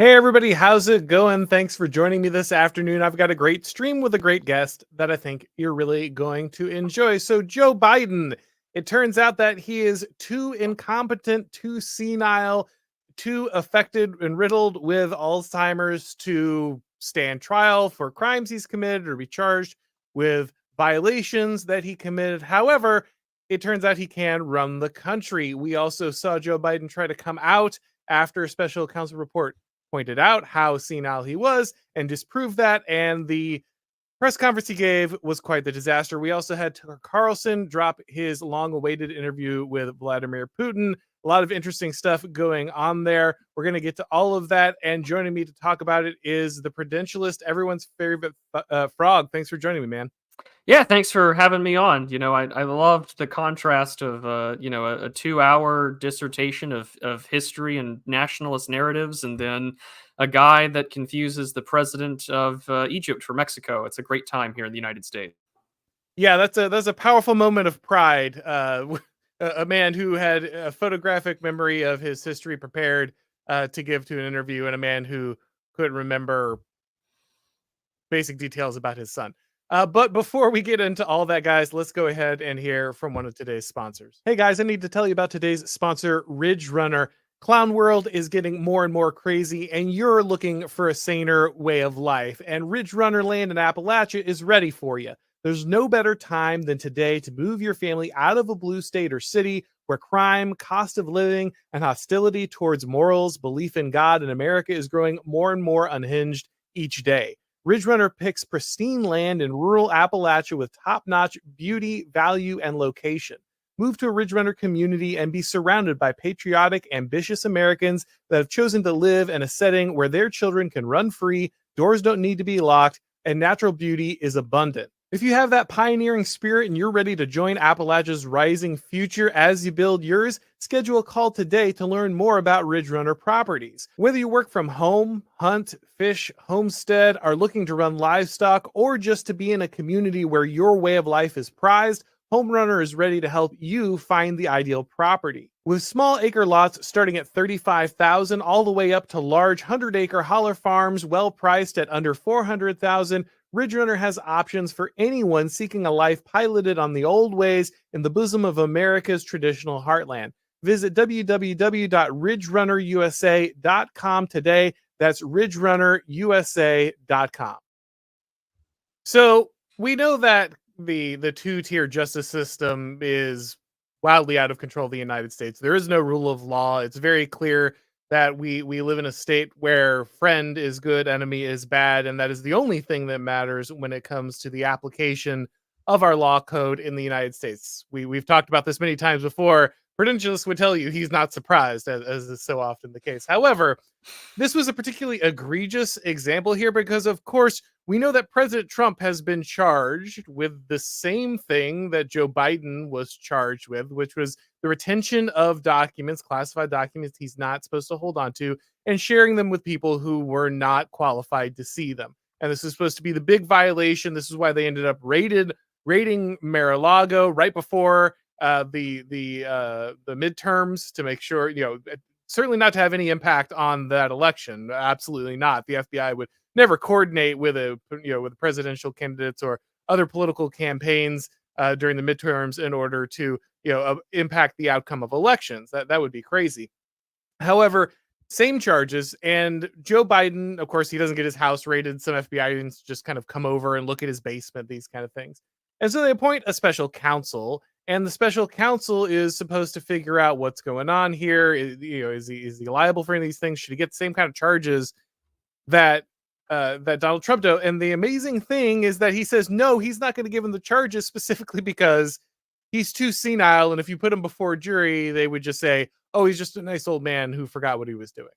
Hey everybody, how's it going? Thanks for joining me this afternoon. I've got a great stream with a great guest that I think you're really going to enjoy. So, Joe Biden, it turns out that he is too incompetent, too senile, too affected and riddled with Alzheimer's to stand trial for crimes he's committed or be charged with violations that he committed. However, it turns out he can run the country. We also saw Joe Biden try to come out after a special counsel report pointed out how senile he was and disproved that. And the press conference he gave was quite the disaster. We also had Tucker Carlson drop his long awaited interview with Vladimir Putin. A lot of interesting stuff going on there. We're going to get to all of that. And joining me to talk about it is the Prudentialist, everyone's favorite frog. Thanks for joining me, man. Yeah, thanks for having me on. I loved the contrast of a 2 hour dissertation of history and nationalist narratives, and then a guy that confuses the president of Egypt for Mexico. It's a great time here in the United States. Yeah, that's a powerful moment of pride. A man who had a photographic memory of his history prepared to give to an interview, and a man who couldn't remember basic details about his son. But before we get into all that, guys, let's go ahead and hear from one of today's sponsors. Hey, guys, I need to tell you about today's sponsor, Ridge Runner. Clown World is getting more and more crazy, and you're looking for a saner way of life. And Ridge Runner Land in Appalachia is ready for you. There's no better time than today to move your family out of a blue state or city where crime, cost of living, and hostility towards morals, belief in God, and America is growing more and more unhinged each day. Ridge Runner picks pristine land in rural Appalachia with top-notch beauty, value, and location. Move to a Ridge Runner community and be surrounded by patriotic, ambitious Americans that have chosen to live in a setting where their children can run free, doors don't need to be locked, and natural beauty is abundant. If you have that pioneering spirit and you're ready to join Appalachia's rising future as you build yours, schedule a call today to learn more about Ridge Runner properties. Whether you work from home, hunt, fish, homestead, are looking to run livestock, or just to be in a community where your way of life is prized, Home Runner is ready to help you find the ideal property. With small acre lots starting at $35,000 all the way up to large 100-acre holler farms well priced at under $400,000, Ridge Runner has options for anyone seeking a life piloted on the old ways in the bosom of America's traditional heartland. Visit www.ridgerunnerusa.com today. That's ridgerunnerusa.com. So we know that the two-tier justice system is wildly out of control of the United States. There is no rule of law. It's very clear that we live in a state where friend is good, enemy is bad, and that is the only thing that matters when it comes to the application of our law code in the United States. We've talked about this many times before. Prudentialist would tell you he's not surprised, as is so often the case. However, this was a particularly egregious example here because, of course, we know that President Trump has been charged with the same thing that Joe Biden was charged with, which was the retention of documents, classified documents he's not supposed to hold on to, and sharing them with people who were not qualified to see them. And this is supposed to be the big violation. This is why they ended up raiding Mar-a-Lago right before the midterms to make sure, certainly not to have any impact on that election. Absolutely not. The FBI would never coordinate with with presidential candidates or other political campaigns during the midterms in order to impact the outcome of elections. That would be crazy. However, same charges, and Joe Biden, of course, he doesn't get his house raided. Some FBI agents just kind of come over and look at his basement, these kind of things. And so they appoint a special counsel, and the special counsel is supposed to figure out what's going on here. Is he liable for any of these things? Should he get the same kind of charges that that Donald Trump do? And the amazing thing is that he says no, he's not going to give him the charges specifically because he's too senile, and if you put him before a jury, they would just say, "Oh, he's just a nice old man who forgot what he was doing."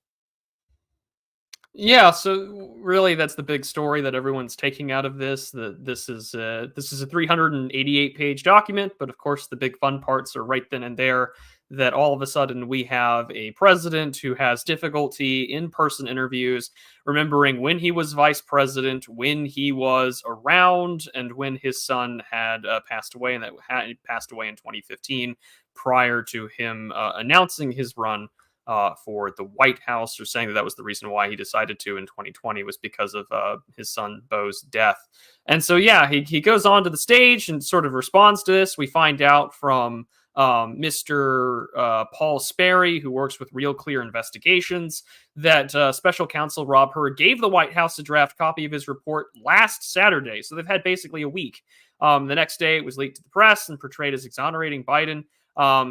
Yeah, so really, that's the big story that everyone's taking out of this. This is a 388-page document, but of course, the big fun parts are right then and there. That all of a sudden we have a president who has difficulty in-person interviews, remembering when he was vice president, when he was around, and when his son had passed away, and that had passed away in 2015, prior to him announcing his run for the White House, or saying that that was the reason why he decided to in 2020 was because of his son Beau's death. And so, yeah, he goes on to the stage and sort of responds to this. We find out from Mr. Paul Sperry, who works with Real Clear Investigations, that special counsel Rob Hur gave the White House a draft copy of his report last Saturday. So they've had basically a week. The next day, it was leaked to the press and portrayed as exonerating Biden.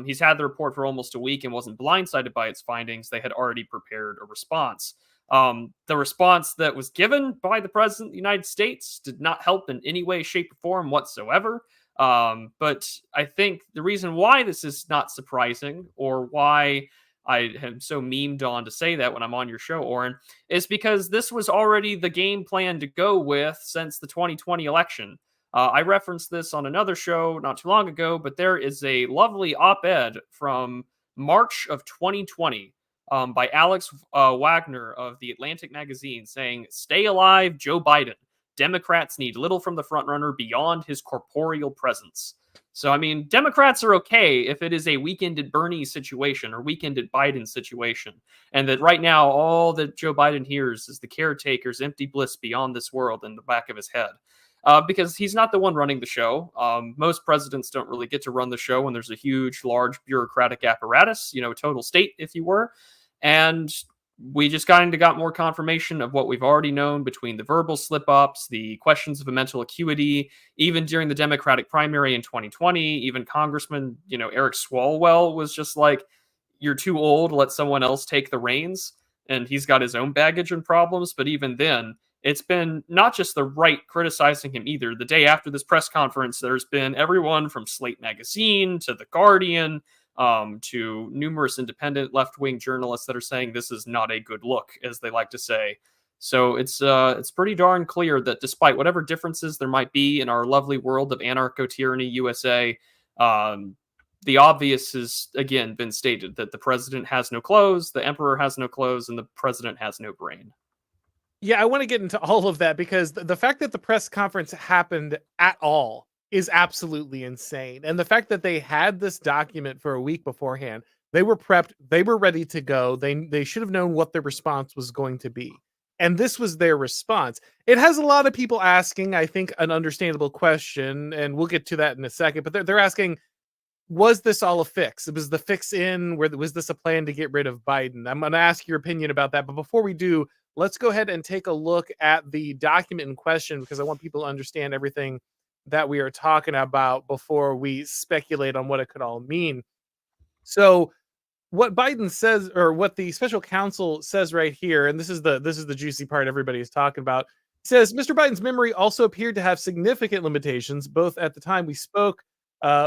He's had the report for almost a week and wasn't blindsided by its findings. They had already prepared a response. The response that was given by the President of the United States did not help in any way, shape, or form whatsoever. But I think the reason why this is not surprising, or why I am so memed on to say that when I'm on your show, Auron, is because this was already the game plan to go with since the 2020 election. I referenced this on another show not too long ago, but there is a lovely op-ed from March of 2020 by Alex Wagner of The Atlantic magazine saying, "Stay alive, Joe Biden. Democrats need little from the frontrunner beyond his corporeal presence." So, I mean, Democrats are okay if it is a weekend at Bernie situation or weekend at Biden situation. And that right now, all that Joe Biden hears is the caretaker's empty bliss beyond this world in the back of his head. Because he's not the one running the show. Most presidents don't really get to run the show when there's a huge, large bureaucratic apparatus, total state, if you were. And we just got more confirmation of what we've already known between the verbal slip-ups, the questions of a mental acuity, even during the Democratic primary in 2020, even Congressman, Eric Swalwell was just like, "You're too old, let someone else take the reins." And he's got his own baggage and problems. But even then, it's been not just the right criticizing him either. The day after this press conference, there's been everyone from Slate Magazine to The Guardian, to numerous independent left-wing journalists that are saying this is not a good look, as they like to say. So it's pretty darn clear that despite whatever differences there might be in our lovely world of anarcho-tyranny USA, the obvious has, again, been stated, that the president has no clothes, the emperor has no clothes, and the president has no brain. Yeah, I want to get into all of that because the fact that the press conference happened at all is absolutely insane. And the fact that they had this document for a week beforehand, they were prepped, they were ready to go. They should have known what their response was going to be. And this was their response. It has a lot of people asking, I think, an understandable question, and we'll get to that in a second, but they're asking, was this all a fix? Was the fix in? Was this a plan to get rid of Biden? I'm going to ask your opinion about that. But before we do, let's go ahead and take a look at the document in question, because I want people to understand everything that we are talking about before we speculate on what it could all mean. So what Biden says, or what the special counsel says right here, and this is the juicy part everybody is talking about, says Mr. Biden's memory also appeared to have significant limitations, both at the time we spoke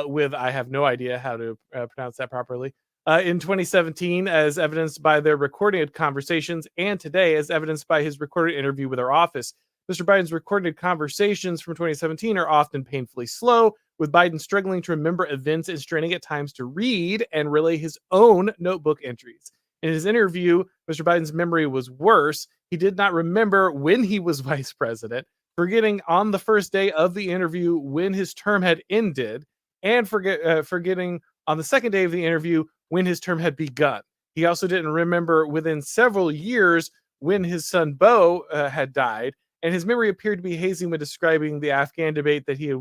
with, I have no idea how to pronounce that properly, in 2017, as evidenced by their recorded conversations, and today, as evidenced by his recorded interview with our office. Mr. Biden's recorded conversations from 2017 are often painfully slow, with Biden struggling to remember events and straining at times to read and relay his own notebook entries. In his interview, Mr. Biden's memory was worse. He did not remember when he was vice president, forgetting on the first day of the interview when his term had ended, and forgetting on the second day of the interview when his term had begun. He also didn't remember within several years when his son Beau had died, and his memory appeared to be hazy when describing the Afghan debate that he had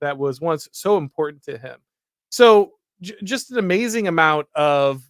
that was once so important to him. So just an amazing amount of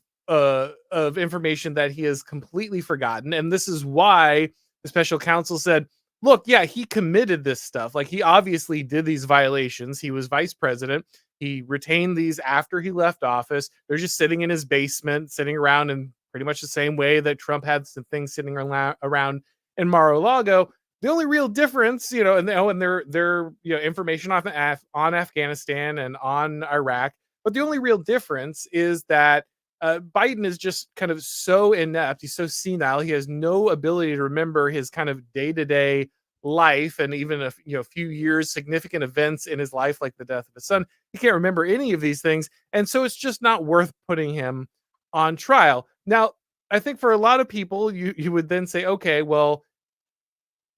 information that he has completely forgotten, and this is why the special counsel said, look, yeah, he committed this stuff. Like, he obviously did these violations. He was vice president. He retained these after he left office. They're just sitting in his basement, sitting around in pretty much the same way that Trump had some things sitting around in Mar-a-Lago. The only real difference, and their information on Afghanistan and on Iraq, but the only real difference is that Biden is just kind of so inept. He's so senile. He has no ability to remember his kind of day-to-day life, and even a few years, significant events in his life, like the death of his son. He can't remember any of these things, and so it's just not worth putting him on trial. Now, I think for a lot of people, you would then say, okay, well,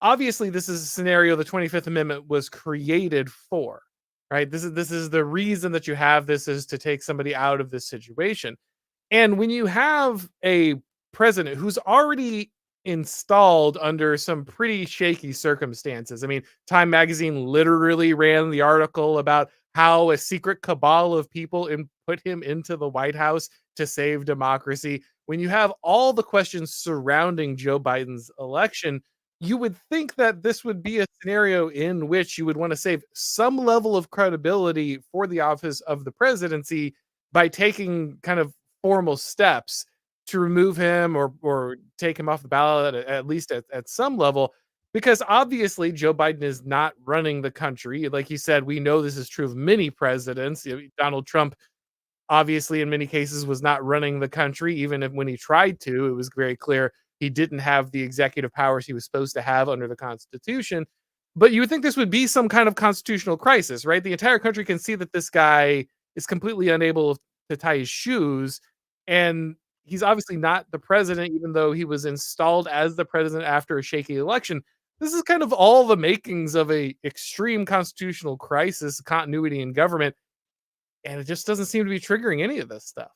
obviously this is a scenario the 25th Amendment was created for, right? This is the reason that you have this, is to take somebody out of this situation. And when you have a president who's already installed under some pretty shaky circumstances. I mean, Time magazine literally ran the article about how a secret cabal of people put him into the White House to save democracy. When you have all the questions surrounding Joe Biden's election, you would think that this would be a scenario in which you would want to save some level of credibility for the office of the presidency by taking kind of formal steps to remove him or take him off the ballot at least at some level, because obviously Joe Biden is not running the country. Like you said, we know this is true of many presidents. Donald Trump obviously in many cases was not running the country. Even if when he tried to, it was very clear he didn't have the executive powers he was supposed to have under the Constitution. But you would think this would be some kind of constitutional crisis, right? The entire country can see that this guy is completely unable to tie his shoes, and he's obviously not the president, even though he was installed as the president after a shaky election. This is kind of all the makings of a extreme constitutional crisis, continuity in government, and it just doesn't seem to be triggering any of this stuff.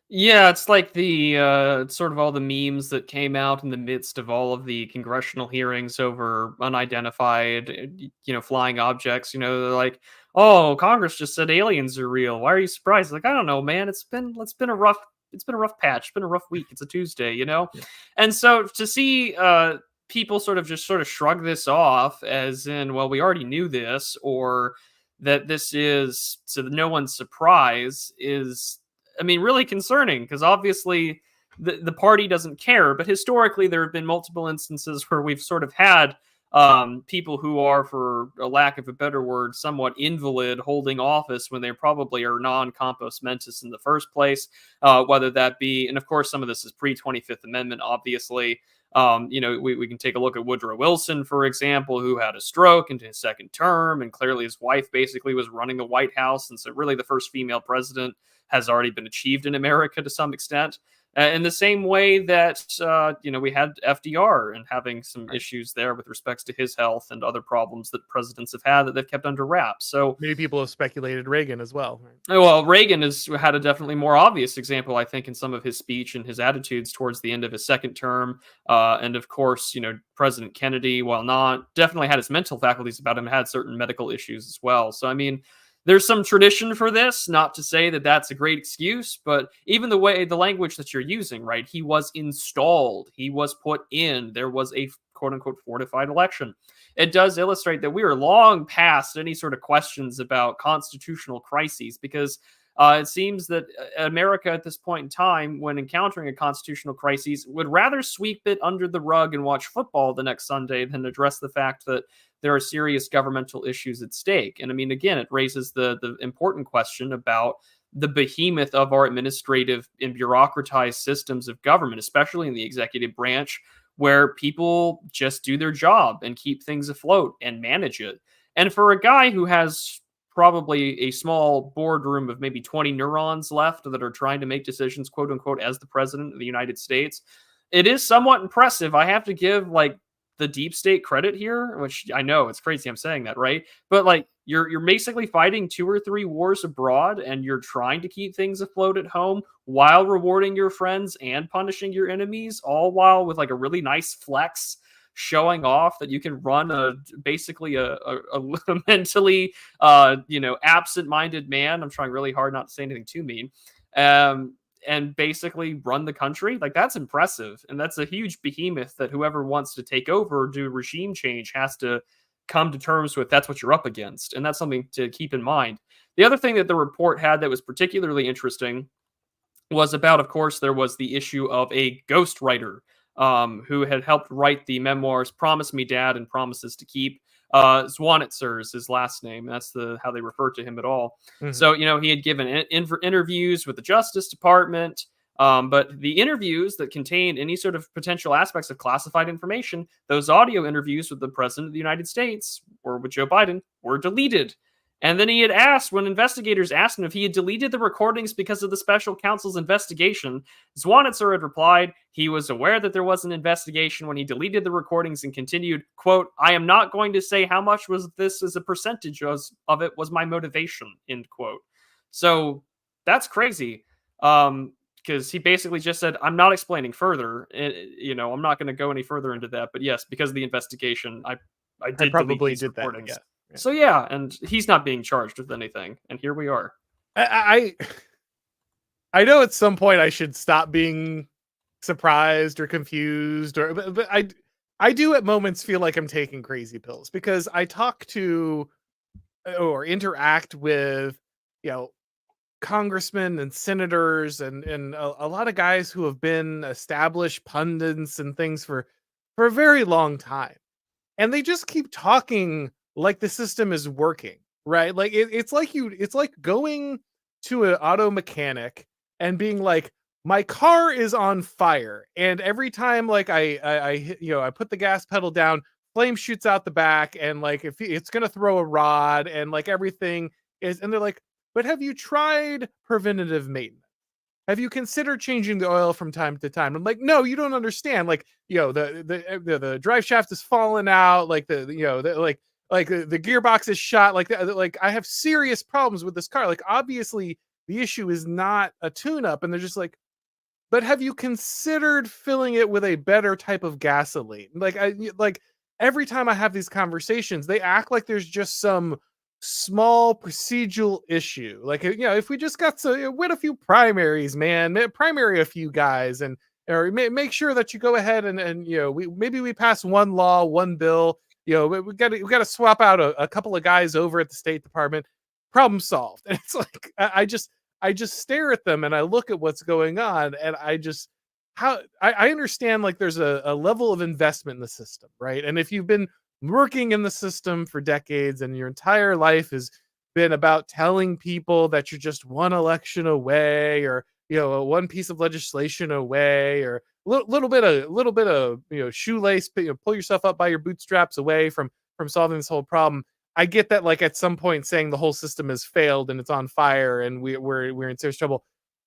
Yeah, it's like the sort of all the memes that came out in the midst of all of the congressional hearings over unidentified, flying objects. They're like, "Oh, Congress just said aliens are real. Why are you surprised?" Like, I don't know, man. It's been a rough patch. It's been a rough week. It's a Tuesday. Yeah. And so to see people sort of shrug this off as in, well, we already knew this, or that this is so that no one's surprise is, I mean, really concerning, because obviously the party doesn't care. But historically, there have been multiple instances where we've sort of had people who are, for a lack of a better word, somewhat invalid holding office when they probably are non-compos mentis in the first place, whether that be, and of course, some of this is pre-25th Amendment, obviously. We can take a look at Woodrow Wilson, for example, who had a stroke into his second term, and clearly his wife basically was running the White House. And so really the first female president has already been achieved in America to some extent. In the same way that, we had FDR and having some issues there with respects to his health and other problems that presidents have had that they've kept under wraps. So Many people have speculated Reagan as well. Right? well, Reagan has had a definitely more obvious example, I think, in some of his speech and his attitudes towards the end of his second term. And of course, President Kennedy, while not definitely had his mental faculties about him, had certain medical issues as well. So, I mean, there's some tradition for this, not to say that that's a great excuse, but even the language that you're using, right? He was installed, he was put in, there was a quote unquote fortified election. It does illustrate that we are long past any sort of questions about constitutional crises, because it seems that America at this point in time, when encountering a constitutional crisis, would rather sweep it under the rug and watch football the next Sunday than address the fact that there are serious governmental issues at stake. And I mean, again, it raises the important question about the behemoth of our administrative and bureaucratized systems of government, especially in the executive branch, where people just do their job and keep things afloat and manage it. And for a guy who has probably a small boardroom of maybe 20 neurons left that are trying to make decisions, quote unquote, as the president of the United States, it is somewhat impressive. I have to give the deep state credit here, which I know it's crazy I'm saying that, right? But you're basically fighting 2 or 3 wars abroad, and you're trying to keep things afloat at home while rewarding your friends and punishing your enemies, all while with a really nice flex showing off that you can run basically a mentally absent-minded man. I'm trying really hard not to say anything too mean. And basically run the country. That's impressive. And that's a huge behemoth that whoever wants to take over or do regime change has to come to terms with. That's what you're up against. And that's something to keep in mind. The other thing that the report had that was particularly interesting was about, of course, there was the issue of a ghostwriter who had helped write the memoirs Promise Me Dad and Promises to Keep. Zwanitzer is his last name. That's how they refer to him at all. Mm-hmm. So, he had given interviews with the Justice Department, but the interviews that contained any sort of potential aspects of classified information, those audio interviews with the President of the United States or with Joe Biden, were deleted. And then he had asked, when investigators asked him if he had deleted the recordings because of the special counsel's investigation, Zwanitzer had replied he was aware that there was an investigation when he deleted the recordings, and continued, quote, "I am not going to say how much was this as a percentage of it was my motivation," end quote. So that's crazy. because he basically just said, "I'm not explaining further. I'm not going to go any further into that." But yes, because of the investigation, I I did delete probably these did that. recordings. Yeah. Yeah. So yeah, and he's not being charged with anything, and here we are. I I know at some point I should stop being surprised or confused, but I do at moments feel like I'm taking crazy pills because I talk to or interact with, you know, congressmen and senators and a lot of guys who have been established pundits and things for a very long time, and they just keep talking like the system is working, right? Like it's like going to an auto mechanic and being like, my car is on fire, and every time like I hit, I put the gas pedal down, flame shoots out the back, and like if it's gonna throw a rod, and like everything is, and they're like, but have you tried preventative maintenance? Have you considered changing the oil from time to time? I'm like, no, you don't understand. Like, the drive shaft is falling out. Like the gearbox is shot. Like I have serious problems with this car. Like, obviously the issue is not a tune up. And they're just like, but have you considered filling it with a better type of gasoline? Like every time I have these conversations, they act like there's just some small procedural issue. Like, if we just got to win a few primaries, man, primary a few guys, and or make sure that you go ahead and we pass one law, one bill. We got to swap out a couple of guys over at the State Department. Problem solved. And it's like I just stare at them and I look at what's going on, and I understand like there's a level of investment in the system, right? And if you've been working in the system for decades and your entire life has been about telling people that you're just one election away, or one piece of legislation away, or a little bit of shoelace, pull yourself up by your bootstraps away from solving this whole problem. I get that, like, at some point saying the whole system has failed and it's on fire and we're in serious trouble,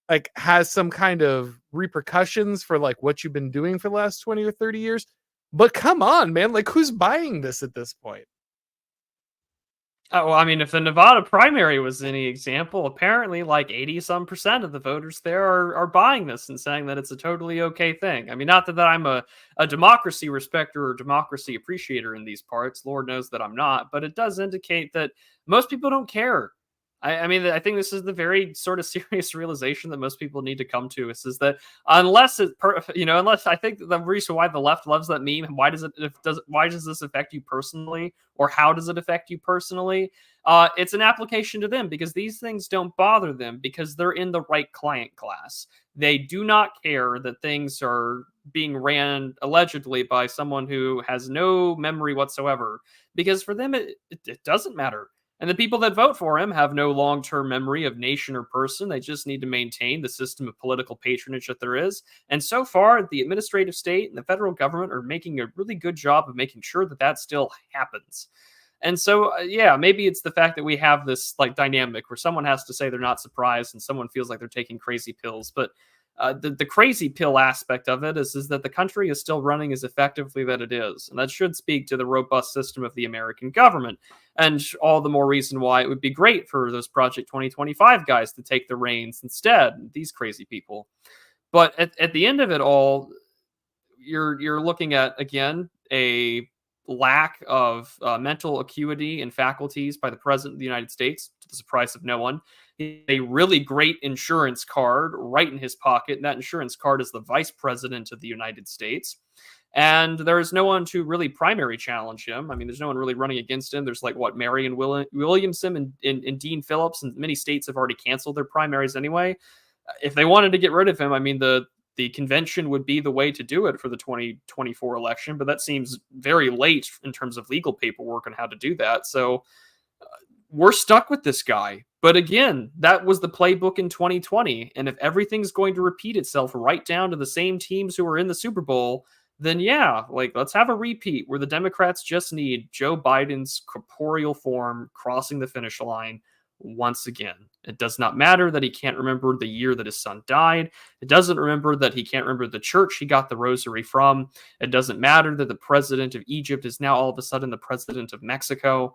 like, has some kind of repercussions for like what you've been doing for the last 20 or 30 years. But come on, man, like, who's buying this at this point? Oh, well, I mean, if the Nevada primary was any example, apparently like 80 some percent of the voters there are buying this and saying that it's a totally okay thing. I mean, not that I'm a democracy respecter or democracy appreciator in these parts. Lord knows that I'm not, but it does indicate that most people don't care. I mean, I think this is the very sort of serious realization that most people need to come to. Is that unless I think the reason why the left loves that meme, why does this affect you personally, or how does it affect you personally? It's an application to them because these things don't bother them because they're in the right client class. They do not care that things are being ran allegedly by someone who has no memory whatsoever, because for them it doesn't matter. And the people that vote for him have no long-term memory of nation or person. They just need to maintain the system of political patronage that there is. And so far, the administrative state and the federal government are making a really good job of making sure that that still happens. And so, yeah, maybe it's the fact that we have this like dynamic where someone has to say they're not surprised and someone feels like they're taking crazy pills. But the crazy pill aspect of it is that the country is still running as effectively that it is. And that should speak to the robust system of the American government. And all the more reason why it would be great for those Project 2025 guys to take the reins instead, these crazy people. But at the end of it all, you're looking at, again, a lack of mental acuity and faculties by the President of the United States, to the surprise of no one. A really great insurance card right in his pocket, and that insurance card is the Vice President of the United States. And there's no one to really primary challenge him. I mean, there's no one really running against him. There's like Marion Williamson and Dean Phillips, and many states have already canceled their primaries anyway. If they wanted to get rid of him, I mean, the convention would be the way to do it for the 2024 election, but that seems very late in terms of legal paperwork on how to do that. So we're stuck with this guy. But again, that was the playbook in 2020. And if everything's going to repeat itself right down to the same teams who were in the Super Bowl, then yeah, like, let's have a repeat where the Democrats just need Joe Biden's corporeal form crossing the finish line once again. It does not matter that he can't remember the year that his son died. It doesn't remember that he can't remember the church he got the rosary from. It doesn't matter that the president of Egypt is now all of a sudden the president of Mexico.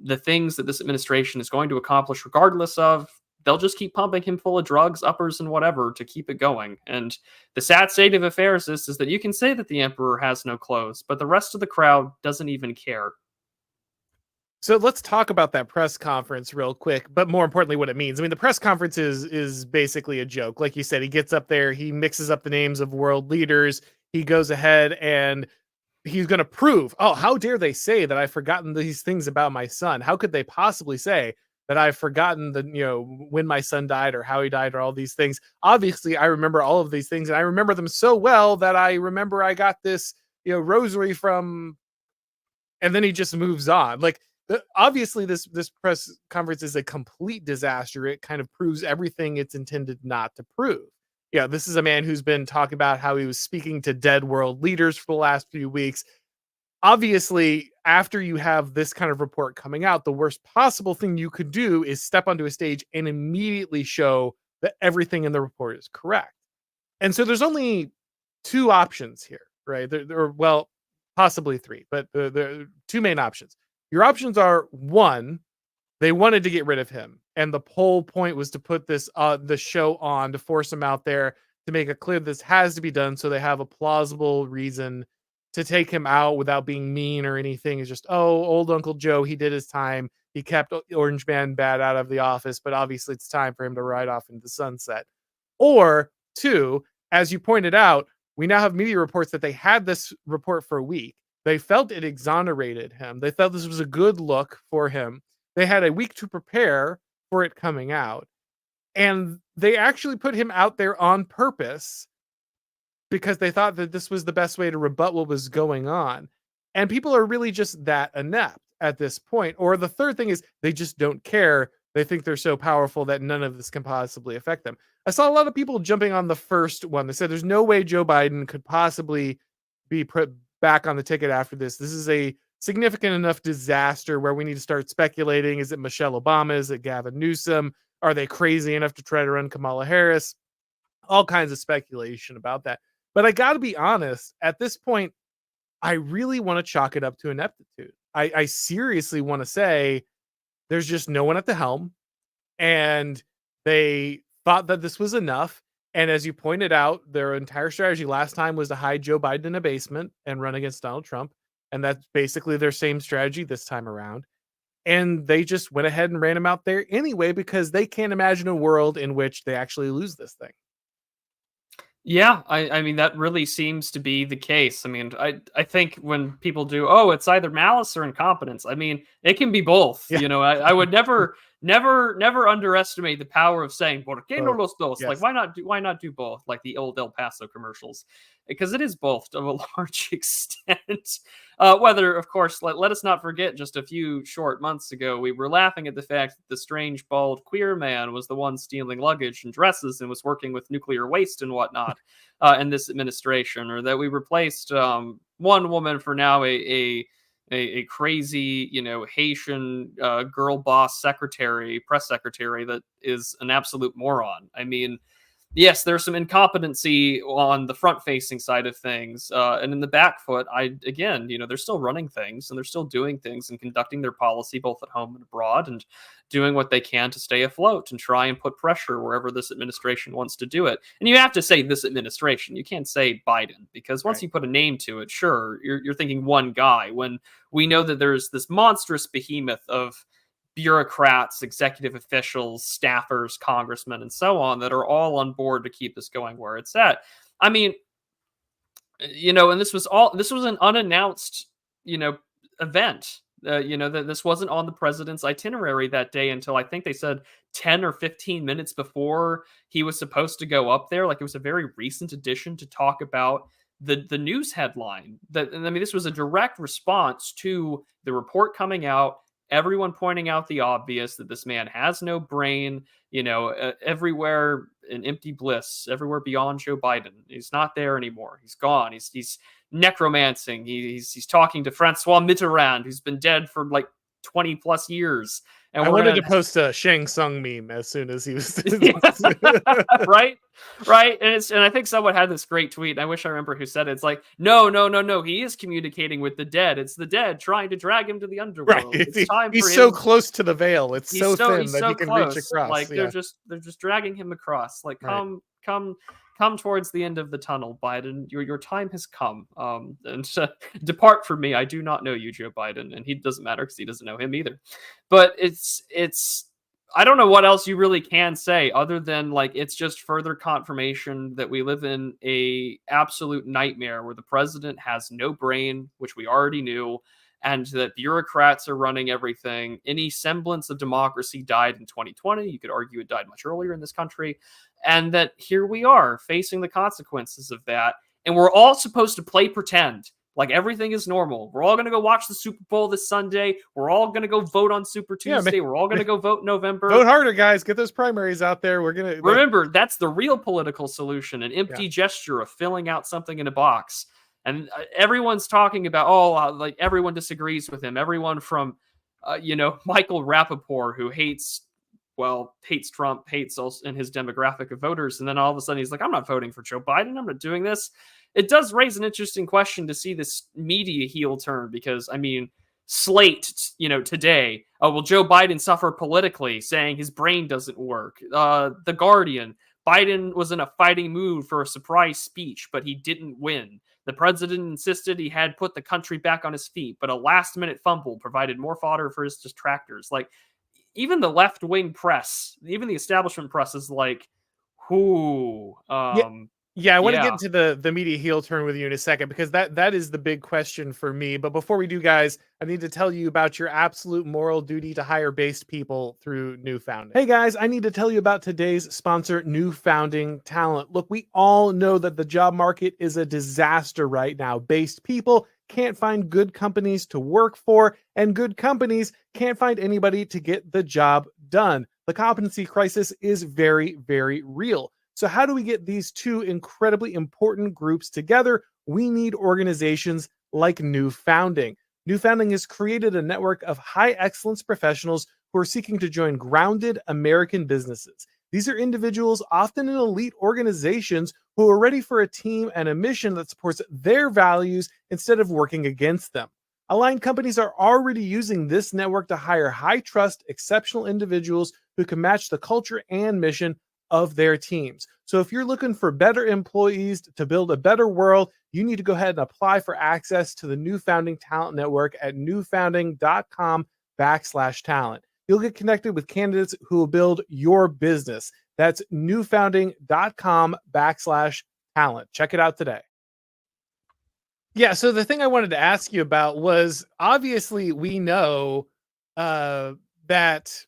The things that this administration is going to accomplish regardless of, they'll just keep pumping him full of drugs, uppers, and whatever to keep it going. And the sad state of affairs is that you can say that the emperor has no clothes, but the rest of the crowd doesn't even care. So let's talk about that press conference real quick, but more importantly, what it means. I mean, the press conference is basically a joke. Like you said, he gets up there, he mixes up the names of world leaders, he goes ahead and he's going to prove, oh, how dare they say that I've forgotten these things about my son? How could they possibly say that I've forgotten when my son died or how he died or all these things? Obviously, I remember all of these things and I remember them so well that I remember I got this, rosary from, and then he just moves on. Like, obviously this press conference is a complete disaster. It kind of proves everything it's intended not to prove. Yeah, this is a man who's been talking about how he was speaking to dead world leaders for the last few weeks. Obviously, after you have this kind of report coming out, the worst possible thing you could do is step onto a stage and immediately show that everything in the report is correct. And so there's only two options here, right? Well, possibly three, but there are two main options. Your options are, one, they wanted to get rid of him, and the whole point was to put the show on to force him out there to make it clear this has to be done, so they have a plausible reason to take him out without being mean or anything. It's just, oh, old Uncle Joe, he did his time. He kept Orange Man Bad out of the office, but obviously it's time for him to ride off into the sunset. Or two, as you pointed out, we now have media reports that they had this report for a week. They felt it exonerated him. They felt this was a good look for him. They had a week to prepare for it coming out. And they actually put him out there on purpose because they thought that this was the best way to rebut what was going on. And people are really just that inept at this point. Or the third thing is they just don't care. They think they're so powerful that none of this can possibly affect them. I saw a lot of people jumping on the first one. They said there's no way Joe Biden could possibly be put back on the ticket after this. This is a significant enough disaster where we need to start speculating. Is it Michelle Obama? Is it Gavin Newsom? Are they crazy enough to try to run Kamala Harris? All kinds of speculation about that. But I got to be honest, at this point, I really want to chalk it up to ineptitude. I seriously want to say there's just no one at the helm, and they thought that this was enough. And as you pointed out, their entire strategy last time was to hide Joe Biden in a basement and run against Donald Trump. And that's basically their same strategy this time around. And they just went ahead and ran him out there anyway, because they can't imagine a world in which they actually lose this thing. Yeah, I mean, that really seems to be the case. I mean, I think when people do, oh, it's either malice or incompetence. I mean, it can be both. Yeah. I would never underestimate the power of saying "Por qué no los dos?" Yes. Like, why not do both? Like the old El Paso commercials, because it is both to a large extent. Whether, of course, let us not forget, just a few short months ago, we were laughing at the fact that the strange bald queer man was the one stealing luggage and dresses and was working with nuclear waste and whatnot in this administration, or that we replaced one woman for now a crazy, Haitian girl boss press secretary that is an absolute moron. I mean, yes, there's some incompetency on the front-facing side of things, and in the back foot, they're still running things and they're still doing things and conducting their policy both at home and abroad, and doing what they can to stay afloat and try and put pressure wherever this administration wants to do it. And you have to say this administration. You can't say Biden, because once you put a name to it, sure, you're thinking one guy, when we know that there's this monstrous behemoth of bureaucrats, executive officials, staffers, congressmen, and so on that are all on board to keep this going where it's at. I mean, and this was an unannounced, event. That this wasn't on the president's itinerary that day until I think they said 10 or 15 minutes before he was supposed to go up there. Like, it was a very recent addition to talk about the news headline. This was a direct response to the report coming out, everyone pointing out the obvious, that this man has no brain, everywhere in empty bliss, everywhere beyond Joe Biden. He's not there anymore. He's gone. He's necromancing. He's talking to Francois Mitterrand, who's been dead for like 20 plus years. And I we're wanted gonna to post a Shang Tsung meme as soon as he was. right, right. And I think someone had this great tweet. I wish I remember who said it. It's like, no, no, no, no. He is communicating with the dead. It's the dead trying to drag him to the Right. underworld. It's time for He's so him. close to the veil. It's so thin He's that he so can reach close. across. Like Yeah. they're just dragging him across. Like Right. come towards the end of the tunnel, Biden. Your time has come. And depart from me. I do not know you, Joe Biden, and he doesn't matter because he doesn't know him either. But it's I don't know what else you really can say other than like it's just further confirmation that we live in a absolute nightmare where the president has no brain, which we already knew, and that bureaucrats are running everything. Any semblance of democracy died in 2020. You could argue it died much earlier in this country. And that here we are facing the consequences of that. And we're all supposed to play pretend like everything is normal. We're all going to go watch the Super Bowl this Sunday. We're all going to go vote on Super Tuesday. Yeah, We're all going to go vote in November. Vote harder, guys. Get those primaries out there. We're going to remember that's the real political solution, an empty gesture of filling out something in a box. And everyone's talking about, like everyone disagrees with him. Everyone from, Michael Rappaport, who hates Trump, hates also in his demographic of voters. And then all of a sudden he's like, I'm not voting for Joe Biden. I'm not doing this. It does raise an interesting question to see this media heel turn because, I mean, Slate, today, will Joe Biden suffer politically, saying his brain doesn't work? The Guardian, Biden was in a fighting mood for a surprise speech, but he didn't win. The president insisted he had put the country back on his feet, but a last-minute fumble provided more fodder for his detractors. Like, even the left-wing press, even the establishment press is like, who? Yeah, I want to get into the media heel turn with you in a second because that is the big question for me. But before we do, guys, I need to tell you about your absolute moral duty to hire based people through New Founding. Hey guys, I need to tell you about today's sponsor, New Founding Talent. Look, we all know that the job market is a disaster right now. Based people can't find good companies to work for, and good companies can't find anybody to get the job done. The competency crisis is very, very real. So how do we get these two incredibly important groups together? We need organizations like New Founding. New Founding has created a network of high excellence professionals who are seeking to join grounded American businesses. These are individuals often in elite organizations who are ready for a team and a mission that supports their values instead of working against them. Aligned companies are already using this network to hire high trust, exceptional individuals who can match the culture and mission of their teams. So if you're looking for better employees to build a better world, you need to go ahead and apply for access to the New Founding Talent Network at newfounding.com/talent. You'll get connected with candidates who will build your business. That's newfounding.com/talent. Check it out today. Yeah, so the thing I wanted to ask you about was obviously we know that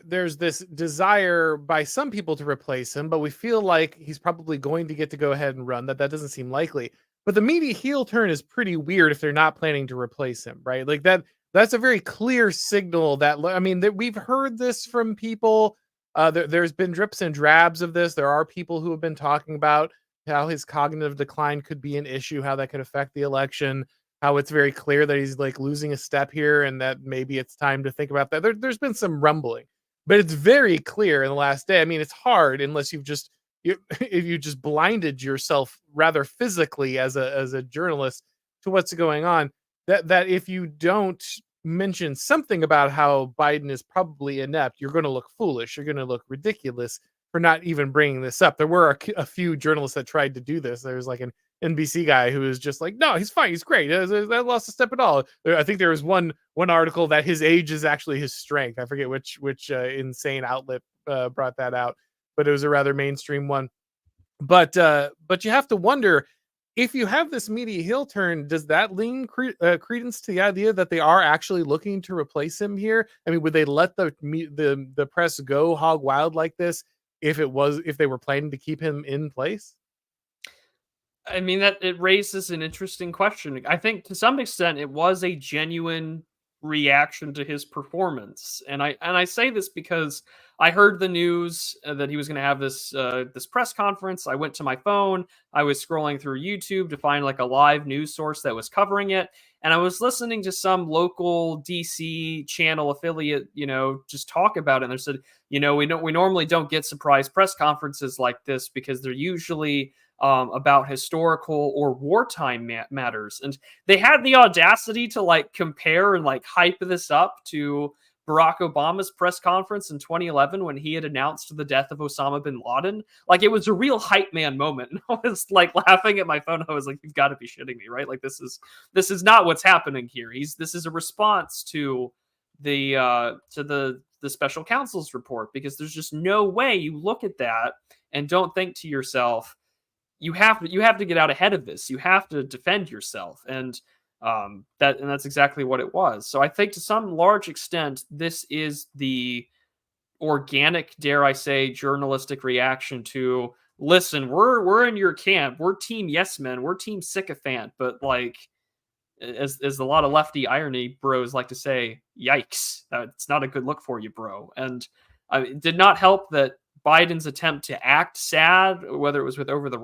there's this desire by some people to replace him, but we feel like he's probably going to get to go ahead and run. That doesn't seem likely. But the media heel turn is pretty weird if they're not planning to replace him, right? Like that's a very clear signal that, I mean, that we've heard this from people. There's been drips and drabs of this. There are people who have been talking about how his cognitive decline could be an issue, how that could affect the election, how it's very clear that he's like losing a step here and that maybe it's time to think about that. There's been some rumbling, but it's very clear in the last day. I mean, it's hard unless if you just blinded yourself rather physically as a journalist to what's going on, that if you don't mention something about how Biden is probably inept, you're going to look foolish. You're going to look ridiculous for not even bringing this up. There were a few journalists that tried to do this. There was like an NBC guy who was just like, no, he's fine. He's great. That lost a step at all. I think there was one article that his age is actually his strength. I forget which insane outlet brought that out, but it was a rather mainstream one. But you have to wonder, if you have this media heel turn, does that lean credence to the idea that they are actually looking to replace him here? I mean, would they let the press go hog wild like this if they were planning to keep him in place? I mean, that it raises an interesting question. I think to some extent it was a genuine reaction to his performance. And I say this because I heard the news that he was going to have this press conference. I went to my phone. I was scrolling through YouTube to find like a live news source that was covering it, and I was listening to some local DC channel affiliate, just talk about it. And they said, we normally don't get surprise press conferences like this because they're usually about historical or wartime matters. And they had the audacity to like compare and like hype this up to Barack Obama's press conference in 2011 when he had announced the death of Osama bin Laden. Like, it was a real hype man moment. I was like laughing at my phone. I was like, you've got to be shitting me, right? Like, this is not what's happening here. This is a response to the special counsel's report, because there's just no way you look at that and don't think to yourself, you have to get out ahead of this. You have to defend yourself. And that's exactly what it was. So I think to some large extent, this is the organic, dare I say, journalistic reaction to, listen, we're in your camp. We're team yes men. We're team sycophant. But like, as a lot of lefty irony bros like to say, yikes, it's not a good look for you, bro. And it did not help that Biden's attempt to act sad, whether it was with over the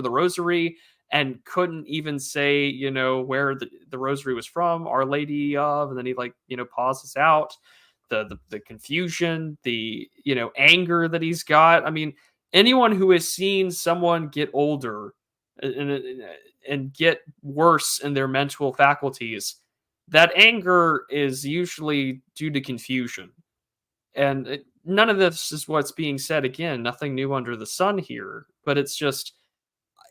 rosary, and couldn't even say, where the rosary was from, Our Lady of, and then he pauses out, the confusion, the anger that he's got. I mean, anyone who has seen someone get older and get worse in their mental faculties, that anger is usually due to confusion. And none of this is what's being said. Again, nothing new under the sun here, but it's just,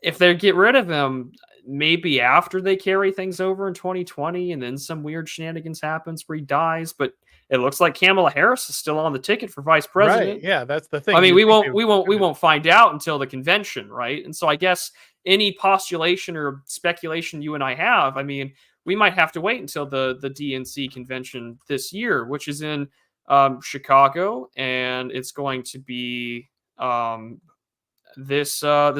if they get rid of him, maybe after they carry things over in 2020 and then some weird shenanigans happens where he dies. But it looks like Kamala Harris is still on the ticket for vice president. Right. Yeah, that's the thing. I mean, we won't find out until the convention, right? And so I guess any postulation or speculation you and I have, I mean, we might have to wait until the DNC convention this year, which is in Chicago, and it's going to be this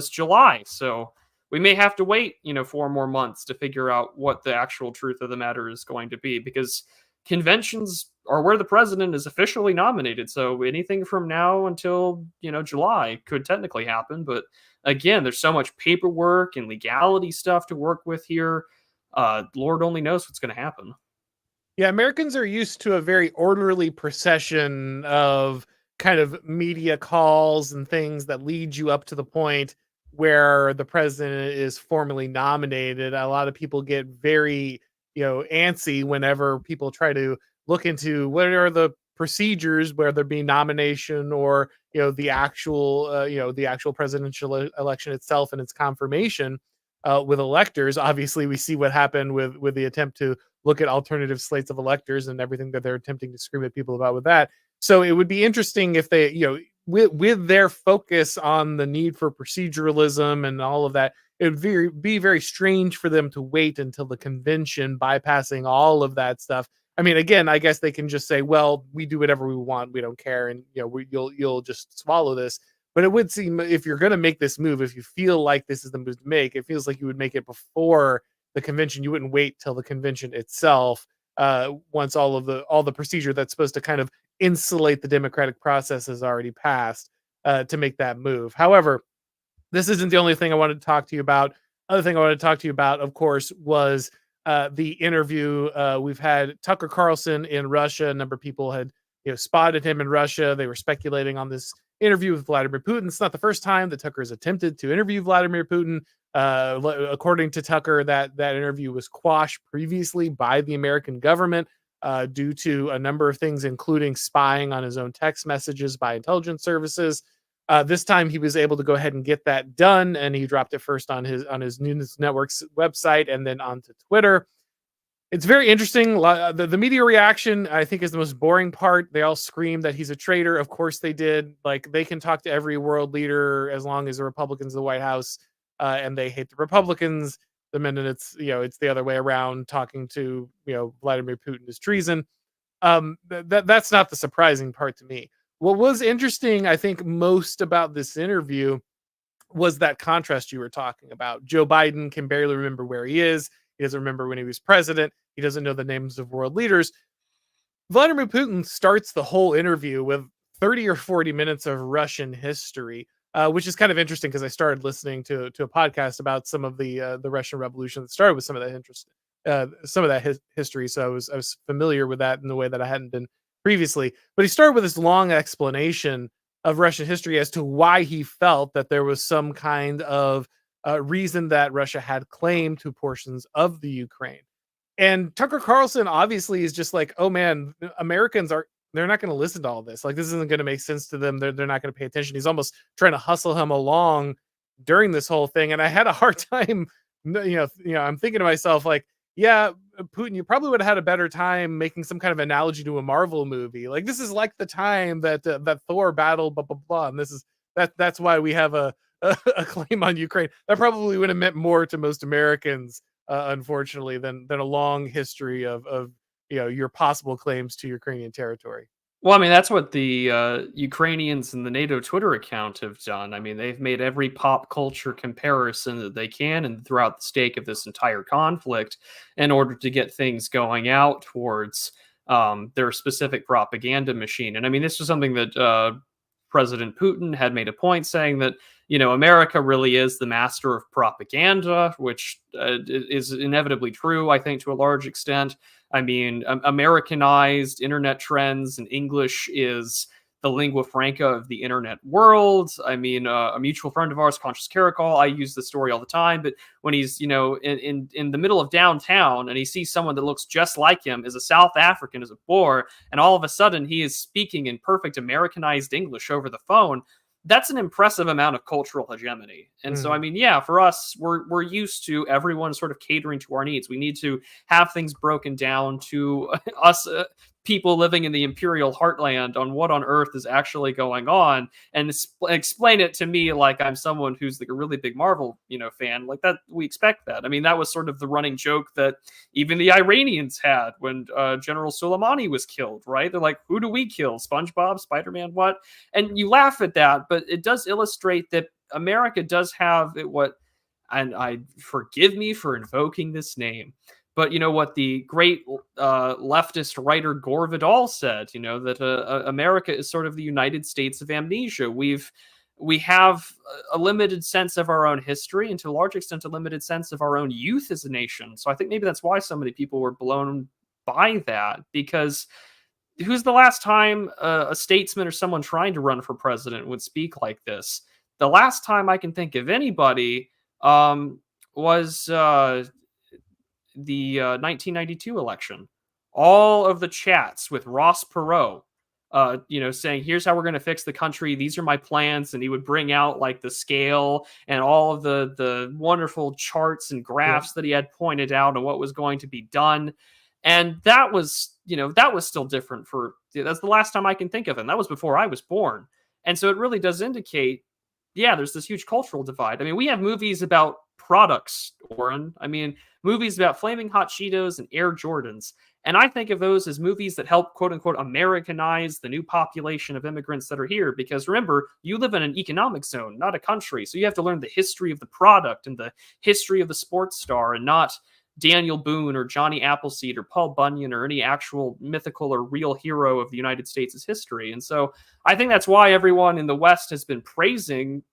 July. So we may have to wait 4 more months to figure out what the actual truth of the matter is going to be, because conventions are where the president is officially nominated. So anything from now until July could technically happen. But again, there's so much paperwork and legality stuff to work with here. Lord only knows what's going to happen. Yeah, Americans are used to a very orderly procession of kind of media calls and things that lead you up to the point where the president is formally nominated. A lot of people get very, antsy whenever people try to look into what are the procedures where there be nomination or, the actual presidential election itself and its confirmation with electors. Obviously, we see what happened with the attempt to look at alternative slates of electors and everything that they're attempting to scream at people about with that. So it would be interesting if they, with their focus on the need for proceduralism and all of that, it would be very strange for them to wait until the convention, bypassing all of that stuff. I mean, again, I guess they can just say, well, we do whatever we want. We don't care. And, you'll just swallow this. But it would seem, if you're going to make this move, if you feel like this is the move to make, it feels like you would make it before the convention. You wouldn't wait till the convention itself, once all the procedure that's supposed to kind of insulate the democratic process has already passed, to make that move. However, this isn't the only thing I wanted to talk to you about. Other thing I wanted to talk to you about, of course, was the interview. We've had Tucker Carlson in Russia. A number of people had spotted him in Russia. They were speculating on this interview with Vladimir Putin. It's not the first time that Tucker has attempted to interview Vladimir Putin. According to Tucker, that interview was quashed previously by the American government due to a number of things, including spying on his own text messages by intelligence services. This time he was able to go ahead and get that done, and he dropped it first on his news network's website and then onto Twitter. It's very interesting. The media reaction, I think, is the most boring part. They all scream that he's a traitor. Of course they did. Like, they can talk to every world leader as long as the Republicans in the White House, and they hate the Republicans. The minute it's the other way around, talking to Vladimir Putin is treason. That's not the surprising part to me. What was interesting, I think, most about this interview was that contrast you were talking about. Joe Biden can barely remember where he is. He doesn't remember when he was president. he doesn't know the names of world leaders. Vladimir Putin starts the whole interview with 30 or 40 minutes of Russian history, which is kind of interesting because I started listening to a podcast about some of the Russian Revolution that started with some of that interest, some of that history. So I was familiar with that in the way that I hadn't been previously. But he started with this long explanation of Russian history as to why he felt that there was some kind of reason that Russia had claim to portions of the Ukraine. And Tucker Carlson obviously is just like, oh man, Americans are they're not going to listen to all this. Like this isn't going to make sense to them. They're not going to pay attention. He's almost trying to hustle him along during this whole thing. And I had a hard time, I'm thinking to myself like, yeah, Putin, you probably would have had a better time making some kind of analogy to a Marvel movie. Like this is like the time that that Thor battled, blah blah blah, and this is that's why we have a claim on Ukraine. That probably would have meant more to most Americans, unfortunately, than a long history of your possible claims to Ukrainian territory. Well, I mean, that's what the Ukrainians and the NATO Twitter account have done. I mean, they've made every pop culture comparison that they can and throughout the stake of this entire conflict in order to get things going out towards their specific propaganda machine. And I mean, this was something that President Putin had made a point saying that, America really is the master of propaganda, which is inevitably true, I think, to a large extent. I mean, Americanized internet trends and English is the lingua franca of the internet world. I mean, a mutual friend of ours, Conscious Caracol, I use this story all the time, but when he's, in the middle of downtown and he sees someone that looks just like him, is a South African, is a Boer, and all of a sudden he is speaking in perfect Americanized English over the phone, that's an impressive amount of cultural hegemony. And so, I mean, yeah, for us, we're used to everyone sort of catering to our needs. We need to have things broken down to us people living in the imperial heartland on what on earth is actually going on, and explain it to me like I'm someone who's like a really big Marvel, fan. Like that, we expect that. I mean, that was sort of the running joke that even the Iranians had when General Soleimani was killed, right? They're like, who do we kill? SpongeBob, Spider-Man, what? And you laugh at that, but it does illustrate that America does have what, and I forgive me for invoking this name, but what the great leftist writer Gore Vidal said, that America is sort of the United States of amnesia. We have a limited sense of our own history and to a large extent a limited sense of our own youth as a nation. So I think maybe that's why so many people were blown by that, because who's the last time a statesman or someone trying to run for president would speak like this? The last time I can think of anybody was the 1992 election. All of the chats with Ross Perot, saying, here's how we're going to fix the country. These are my plans. And he would bring out like the scale and all of the wonderful charts and graphs that he had pointed out and what was going to be done. And that was still different that's the last time I can think of it. And that was before I was born. And so it really does indicate, there's this huge cultural divide. I mean, we have movies about products, Auron. I mean, movies about Flaming Hot Cheetos and Air Jordans. And I think of those as movies that help, quote unquote, Americanize the new population of immigrants that are here. Because remember, you live in an economic zone, not a country. So you have to learn the history of the product and the history of the sports star, and not Daniel Boone or Johnny Appleseed or Paul Bunyan or any actual mythical or real hero of the United States' history. And so I think that's why everyone in the West has been praising,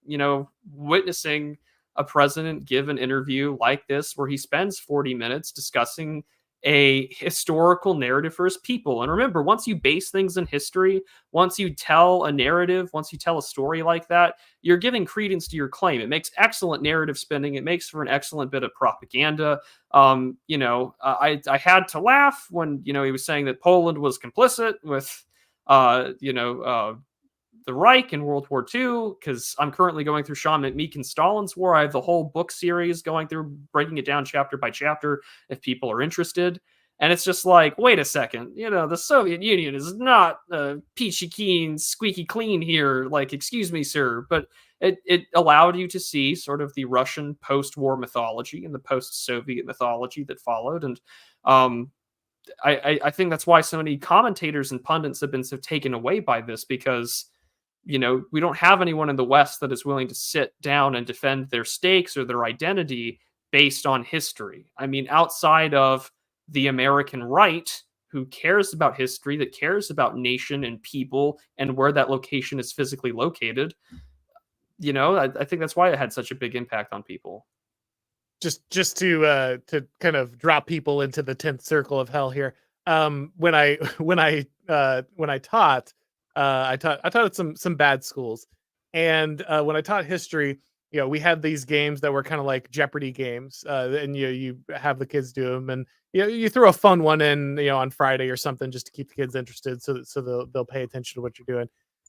witnessing a president give an interview like this where he spends 40 minutes discussing a historical narrative for his people. And remember, once you base things in history, once you tell a narrative, once you tell a story like that, you're giving credence to your claim. It makes excellent narrative spinning. It makes for an excellent bit of propaganda. I had to laugh when, he was saying that Poland was complicit with, the Reich in World War II, because I'm currently going through Sean McMeek and Stalin's War. I have the whole book series going through, breaking it down chapter by chapter if people are interested. And it's just like, wait a second, the Soviet Union is not peachy keen, squeaky clean here. Like, excuse me, sir. But it allowed you to see sort of the Russian post-war mythology and the post-Soviet mythology that followed. And I think that's why so many commentators and pundits have been so taken away by this, because we don't have anyone in the West that is willing to sit down and defend their stakes or their identity based on history. I mean, outside of the American right, who cares about history, that cares about nation and people and where that location is physically located. I think that's why it had such a big impact on people. Just to kind of drop people into the 10th circle of hell here. When I when I taught, I taught at some bad schools, and when I taught history, we had these games that were kind of like Jeopardy games, and you have the kids do them, and you throw a fun one in, on Friday or something, just to keep the kids interested, so they'll pay attention to what you're doing.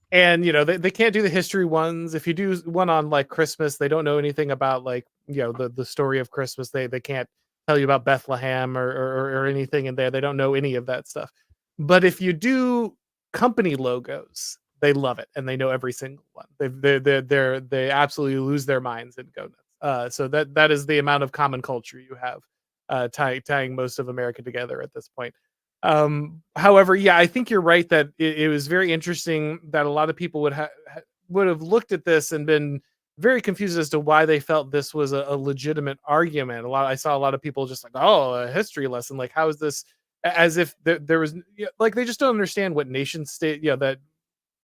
And they can't do the history ones. If you do one on like Christmas, they don't know anything about, like, the story of Christmas. They can't tell you about Bethlehem or anything in there. They don't know any of that stuff. But if you do company logos, they love it, and they know every single one. They absolutely lose their minds and go nuts. So that is the amount of common culture you have, tying most of America together at this point. However, yeah, I think you're right that it was very interesting that a lot of people would have looked at this and been very confused as to why they felt this was a legitimate argument. I saw a lot of people just like, oh, a history lesson. Like, how is this? As if there was, like, they just don't understand what nation state, that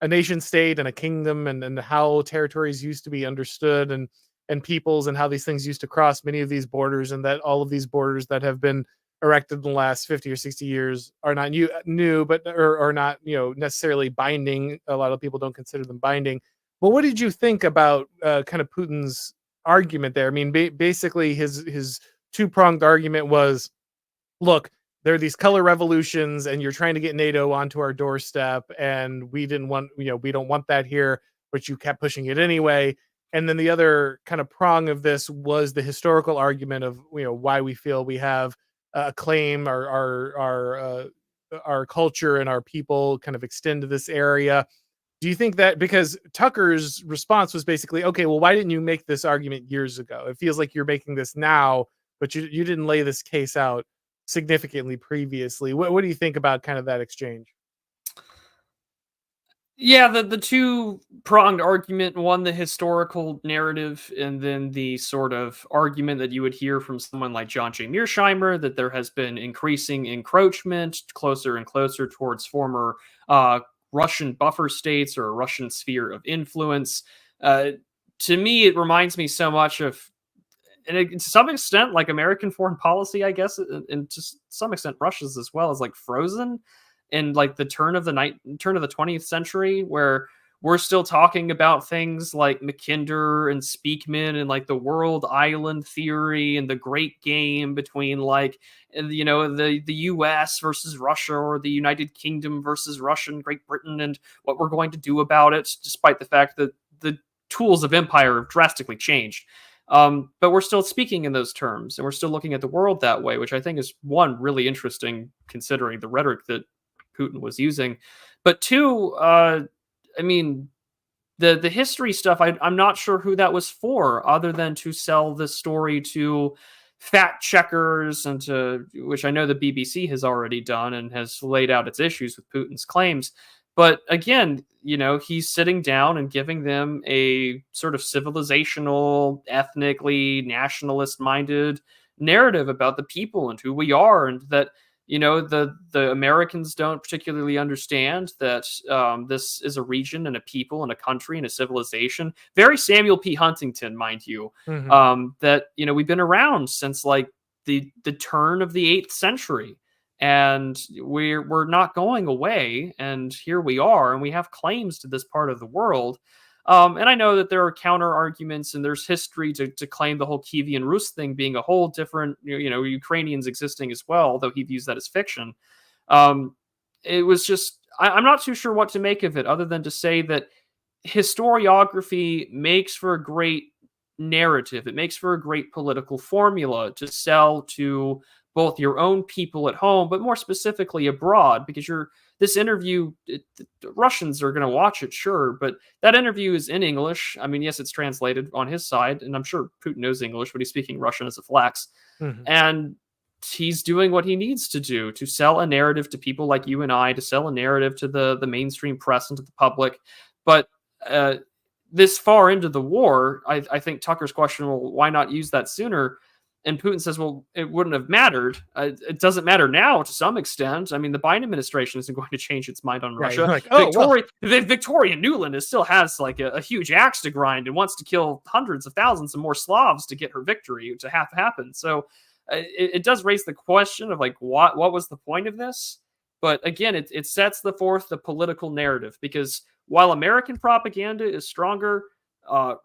a nation state and a kingdom, and how territories used to be understood, and peoples, and how these things used to cross many of these borders, and that all of these borders that have been erected in the last 50 or 60 years are not new, but are not, necessarily binding. A lot of people don't consider them binding. But what did you think about kind of Putin's argument there? I mean, basically his two-pronged argument was, look, there are these color revolutions, and you're trying to get NATO onto our doorstep, and we don't want that here, but you kept pushing it anyway. And then the other kind of prong of this was the historical argument of, why we feel we have a claim, our culture and our people kind of extend to this area. Do you think that, because Tucker's response was basically, okay, well, why didn't you make this argument years ago? It feels like you're making this now, but you didn't lay this case out significantly previously. What do you think about kind of that exchange? Yeah, the two-pronged argument, one, the historical narrative, and then the sort of argument that you would hear from someone like John J. Mearsheimer, that there has been increasing encroachment closer and closer towards former Russian buffer states or a Russian sphere of influence. To me, it reminds me so much of, and to some extent, like American foreign policy, I guess, and to some extent Russia's as well, is like Frozen in like the turn of the 20th century, where we're still talking about things like MacIntyre and Speakman and like the world island theory and the great game between, like, the US versus Russia, or the United Kingdom versus Russia and Great Britain, and what we're going to do about it, despite the fact that the tools of empire have drastically changed. But we're still speaking in those terms, and we're still looking at the world that way, which I think is, one, really interesting considering the rhetoric that Putin was using. But two, I mean, the history stuff, I'm not sure who that was for, other than to sell this story to fact checkers, and to, which I know the BBC has already done and has laid out its issues with Putin's claims. But again, he's sitting down and giving them a sort of civilizational, ethnically nationalist minded narrative about the people and who we are, and that, the Americans don't particularly understand that this is a region and a people and a country and a civilization. Very Samuel P. Huntington, mind you. That, we've been around since like the turn of the 8th century. And we're not going away, and here we are, and we have claims to this part of the world. And I know that there are counter arguments, and there's history to claim the whole Kievan Rus thing being a whole different, Ukrainians existing as well, although he views that as fiction. It was just, I'm not too sure what to make of it, other than to say that historiography makes for a great narrative. It makes for a great political formula to sell to both your own people at home, but more specifically abroad, because this interview, Russians are going to watch it, sure, but that interview is in English. I mean, yes, it's translated on his side, and I'm sure Putin knows English, but he's speaking Russian as a flex. And he's doing what he needs to do to sell a narrative to people like you and I, to sell a narrative to the mainstream press and to the public. But this far into the war, I think Tucker's question, well, why not use that sooner? And Putin says, well, it wouldn't have mattered. It doesn't matter now to some extent. I mean, the Biden administration isn't going to change its mind on Right. You're Russia. like, oh, well, Victoria Nuland still has like a huge axe to grind and wants to kill hundreds of thousands of more Slavs to get her victory to have happen. So it does raise the question of like, what was the point of this? But again, it sets forth the political narrative, because while American propaganda is stronger,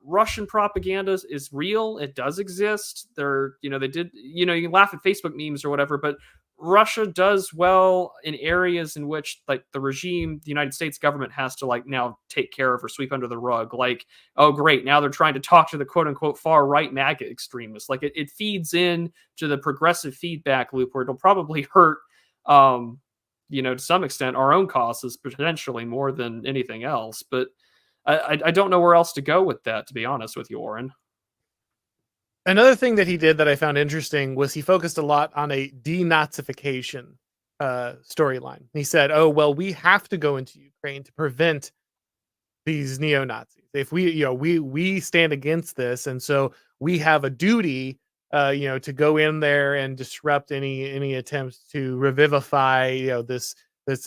Russian propaganda is real. It does exist. They did, you can laugh at Facebook memes or whatever, but Russia does well in areas in which like the regime, the United States government has to like now take care of or sweep under the rug. Like, oh great, now they're trying to talk to the quote unquote far right MAGA extremists. Like it feeds in to the progressive feedback loop where it'll probably hurt, to some extent our own causes potentially more than anything else. But I don't know where else to go with that, to be honest with you, Auron. another thing that he did that I found interesting was he focused a lot on a denazification storyline. He said, "Oh well, we have to go into Ukraine to prevent these neo Nazis. If we stand against this, and so we have a duty, to go in there and disrupt any attempts to revivify, this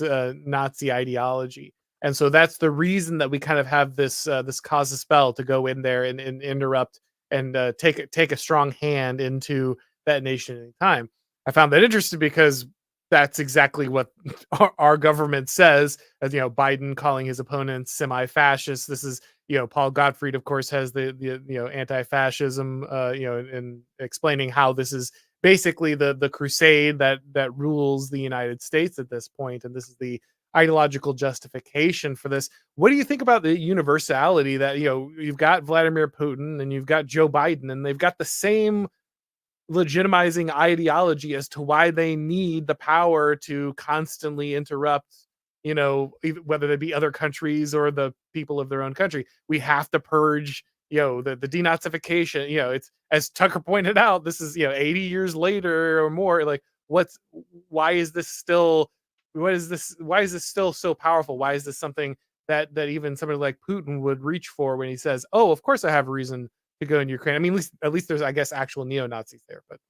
Nazi ideology." And so that's the reason that we kind of have this cause a spell to go in there and interrupt and take a strong hand into that nation at any time. I found that interesting because that's exactly what our government says. As Biden calling his opponents semi-fascist. This is Paul Gottfried, of course, has the anti-fascism, and explaining how this is basically the crusade that rules the United States at this point, and this is the ideological justification for this. What do you think about the universality that you've got Vladimir Putin and you've got Joe Biden, and they've got the same legitimizing ideology as to why they need the power to constantly interrupt, whether they be other countries or the people of their own country? We have to purge, the denazification. It's, as Tucker pointed out, this is 80 years later or more. Like, why is this still so powerful? Why is this something that even somebody like Putin would reach for when he says, "Oh, of course I have a reason to go in Ukraine"? I mean, at least there's, I guess, actual neo-Nazis there, but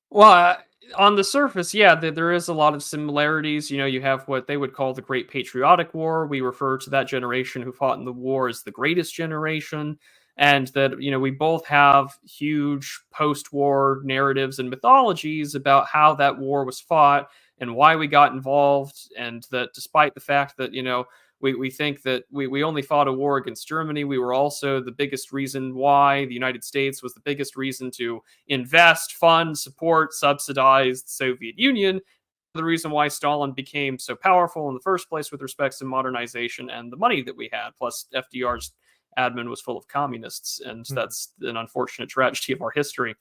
Well, on the surface, yeah, there is a lot of similarities. You have what they would call the Great Patriotic War. We refer to that generation who fought in the war as the greatest generation. And that, we both have huge post-war narratives and mythologies about how that war was fought and why we got involved. And that despite the fact that, we think that we only fought a war against Germany, we were also the biggest reason why the United States was the biggest reason to invest, fund, support, subsidize the Soviet Union. The reason why Stalin became so powerful in the first place with respect to modernization and the money that we had. Plus, FDR's admin was full of communists, and that's an unfortunate tragedy of our history.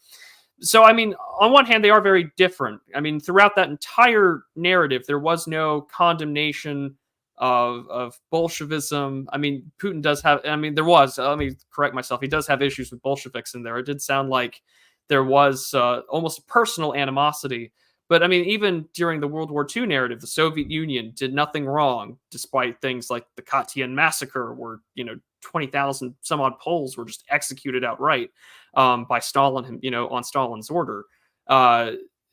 So, I mean, on one hand, they are very different. I mean, throughout that entire narrative, there was no condemnation of Bolshevism. I mean, Putin does have, there was, let me correct myself, he does have issues with Bolsheviks in there. It did sound like there was almost personal animosity. But I mean, even during the World War II narrative, the Soviet Union did nothing wrong, despite things like the Katyn massacre, where 20,000 some odd Poles were just executed outright by Stalin, on Stalin's order.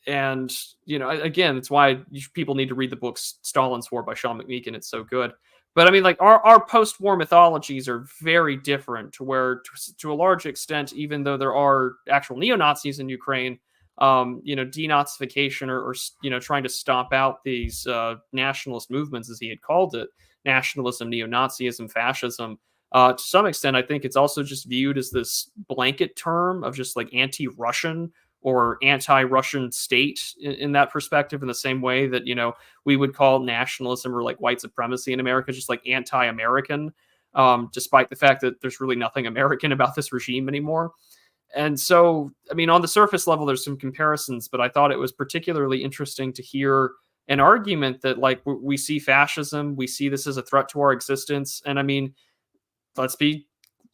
And again, it's why people need to read the book Stalin's War by Sean McMeekin. It's so good. But I mean, like our post-war mythologies are very different, to where, to a large extent, even though there are actual neo-Nazis in Ukraine, denazification or trying to stomp out these nationalist movements, as he had called it, nationalism, neo-Nazism, fascism. To some extent, I think it's also just viewed as this blanket term of just like anti-Russian or anti-Russian state in that perspective, in the same way that, we would call nationalism or like white supremacy in America just like anti-American, despite the fact that there's really nothing American about this regime anymore. And so, I mean, on the surface level, there's some comparisons, but I thought it was particularly interesting to hear an argument that, like, we see fascism, we see this as a threat to our existence. And I mean, let's be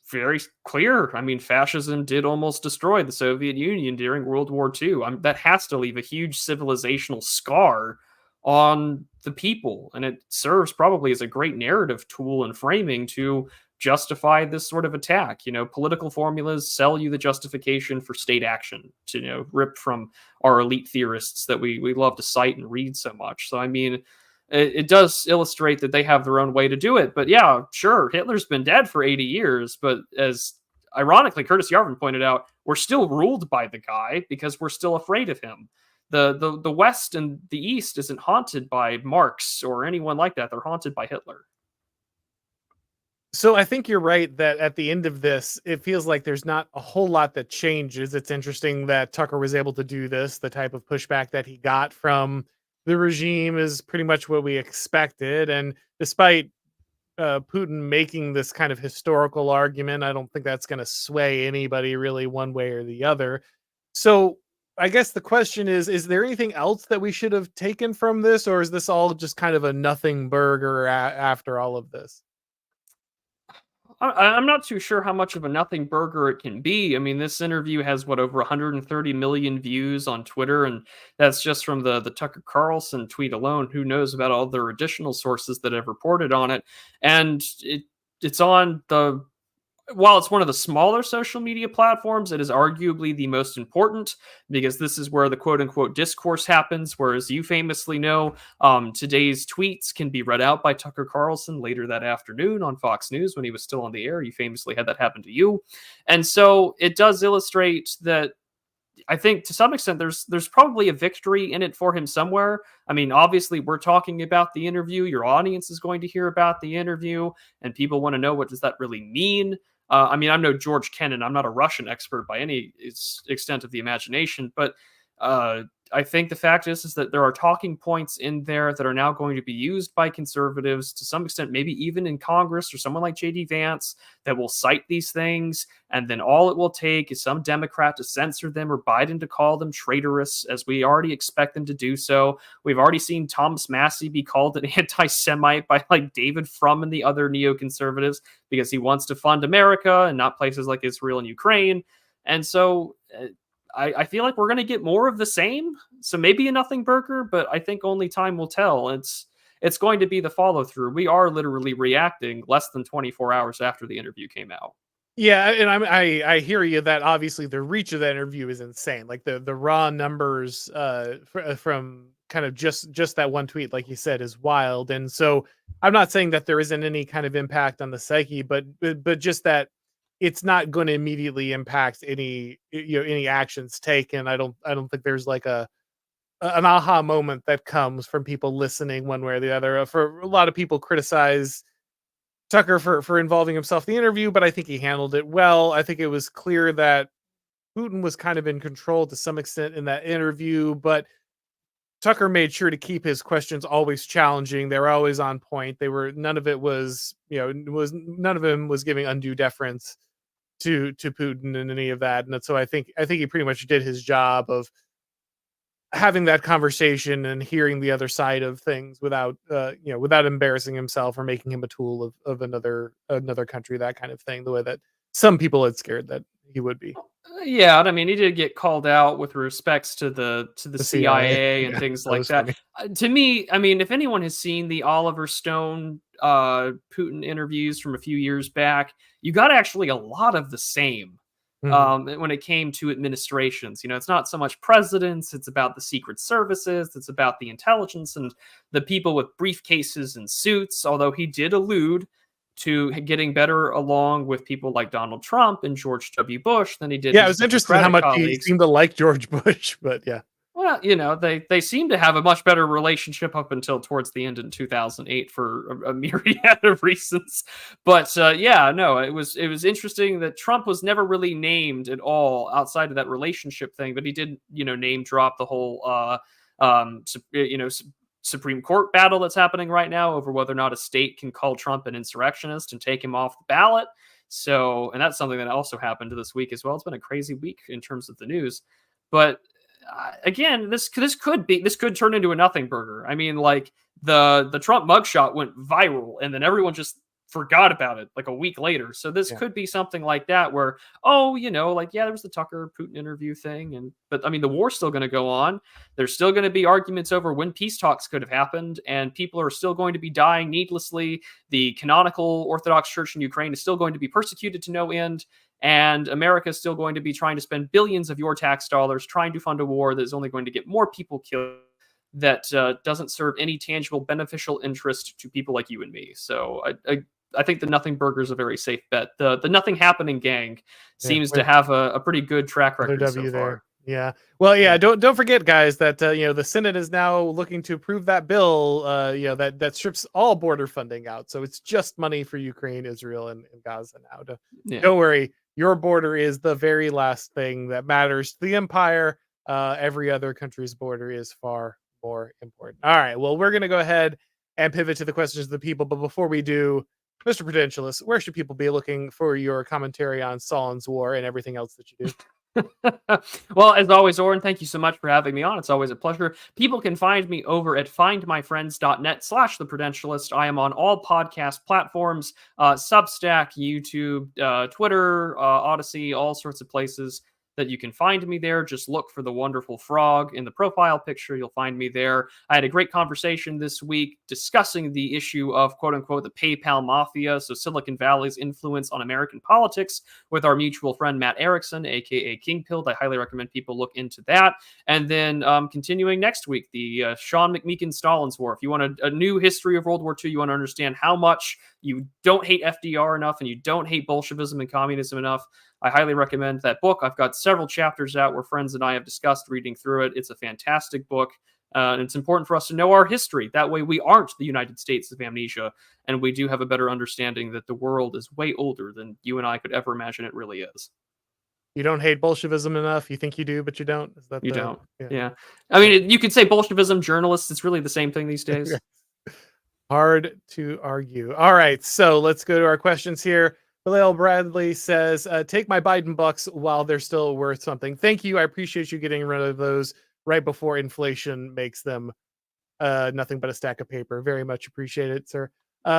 very clear. I mean, fascism did almost destroy the Soviet Union during World War II. That has to leave a huge civilizational scar on the people. And it serves probably as a great narrative tool and framing to justify this sort of attack. Political formulas sell you the justification for state action, to rip from our elite theorists that we love to cite and read so much. So I mean, it does illustrate that they have their own way to do it. But yeah, sure, Hitler's been dead for 80 years, but as ironically Curtis Yarvin pointed out, we're still ruled by the guy because we're still afraid of him. The West and the East isn't haunted by Marx or anyone like that. They're haunted by Hitler. So I think you're right that at the end of this, it feels like there's not a whole lot that changes. It's interesting that Tucker was able to do this. The type of pushback that he got from the regime is pretty much what we expected. And despite Putin making this kind of historical argument, I don't think that's going to sway anybody really one way or the other. So I guess the question is there anything else that we should have taken from this, or is this all just kind of a nothing burger after all of this? I'm not too sure how much of a nothing burger it can be. I mean, this interview has over 130 million views on Twitter, and that's just from the Tucker Carlson tweet alone. Who knows about all their additional sources that have reported on it? And it's on the while it's one of the smaller social media platforms, it is arguably the most important because this is where the quote unquote discourse happens. Whereas you famously know, today's tweets can be read out by Tucker Carlson later that afternoon on Fox News when he was still on the air. You famously had that happen to you. And so it does illustrate that I think to some extent there's probably a victory in it for him somewhere. I mean, obviously we're talking about the interview. Your audience is going to hear about the interview and people want to know, what does that really mean? I mean, I'm no George Kennan. I'm not a Russian expert by any extent of the imagination, but I think the fact is that there are talking points in there that are now going to be used by conservatives to some extent, maybe even in Congress or someone like J.D. Vance that will cite these things. And then all it will take is some Democrat to censor them or Biden to call them traitorous, as we already expect them to do so. We've already seen Thomas Massey be called an anti-Semite by like David Frum and the other neoconservatives because he wants to fund America and not places like Israel and Ukraine. And so I feel like we're going to get more of the same. So maybe a nothing burger, but I think only time will tell. It's going to be the follow through. We are literally reacting less than 24 hours after the interview came out. Yeah, and I hear you that obviously the reach of that interview is insane. Like the raw numbers from kind of just that one tweet, like you said, is wild. And so I'm not saying that there isn't any kind of impact on the psyche, but just that it's not going to immediately impact any any actions taken. I don't think there's like an aha moment that comes from people listening one way or the other. For a lot of people criticize Tucker for involving himself in the interview, but I think he handled it well. I think it was clear that Putin was kind of in control to some extent in that interview, but Tucker made sure to keep his questions always challenging. They were always on point. None of it was, none of him was giving undue deference to Putin and any of that. And so I think he pretty much did his job of having that conversation and hearing the other side of things without without embarrassing himself or making him a tool of another country, that kind of thing, the way that some people had scared that he would be. Yeah, I mean, he did get called out with respects to the CIA and things like that. To me, I mean, if anyone has seen the Oliver Stone Putin interviews from a few years back, you got actually a lot of the same when it came to administrations. It's not so much presidents, it's about the secret services, it's about the intelligence and the people with briefcases and suits, although he did allude to getting better along with people like Donald Trump and George W. Bush than he did. Yeah, it was interesting how much he seemed to like George Bush, but yeah. Well, they seem to have a much better relationship up until towards the end in 2008 for a myriad of reasons. But it was interesting that Trump was never really named at all outside of that relationship thing, but he did, name drop the whole, Supreme Court battle that's happening right now over whether or not a state can call Trump an insurrectionist and take him off the ballot. So, and that's something that also happened this week as well. It's been a crazy week in terms of the news, but again, this could turn into a nothing burger. I mean, like the Trump mugshot went viral, and then everyone just forgot about it like a week later. So this Yeah. could be something like that where, oh, like, yeah, there was the Tucker Putin interview thing. But I mean, the war's still going to go on. There's still going to be arguments over when peace talks could have happened, and people are still going to be dying needlessly. The canonical Orthodox Church in Ukraine is still going to be persecuted to no end. And America is still going to be trying to spend billions of your tax dollars trying to fund a war that is only going to get more people killed, that doesn't serve any tangible beneficial interest to people like you and me. So I think the Nothing Burger is a very safe bet. The Nothing Happening gang Yeah. seems to have a pretty good track Another record so W far. there. Yeah. Well, yeah. Don't forget, guys, that the Senate is now looking to approve that bill. That strips all border funding out, so it's just money for Ukraine, Israel, and Gaza now. Yeah. Don't worry, your border is the very last thing that matters to the empire. Every other country's border is far more important. All right. Well, we're gonna go ahead and pivot to the questions of the people, but before we do, Mr. Prudentialist, where should people be looking for your commentary on Stalin's war and everything else that you do? Well, as always, Auron, thank you so much for having me on. It's always a pleasure. People can find me over at findmyfriends.net/the Prudentialist. I am on all podcast platforms, Substack, YouTube, Twitter, Odyssey, all sorts of places that you can find me there. Just look for the wonderful frog in the profile picture. You'll find me there. I had a great conversation this week discussing the issue of, quote unquote, the PayPal mafia, so Silicon Valley's influence on American politics, with our mutual friend Matt Erickson, aka King Pilled. I highly recommend people look into that. And then continuing next week, the Sean McMeekin Stalin's War. If you want a new history of World War II, you want to understand how much you don't hate FDR enough and you don't hate Bolshevism and communism enough, I highly recommend that book. I've got several chapters out where friends and I have discussed reading through it. It's a fantastic book. And it's important for us to know our history. That way we aren't the United States of amnesia, and we do have a better understanding that the world is way older than you and I could ever imagine it really is. You don't hate Bolshevism enough. You think you do, but you don't. Is that You don't. Yeah. Yeah. I mean, you could say Bolshevism, journalists, it's really the same thing these days. Hard to argue. All right, so let's go to our questions here. Bilal Bradley says, take my Biden bucks while they're still worth something. Thank you. I appreciate you getting rid of those right before inflation makes them nothing but a stack of paper. Very much appreciated, sir.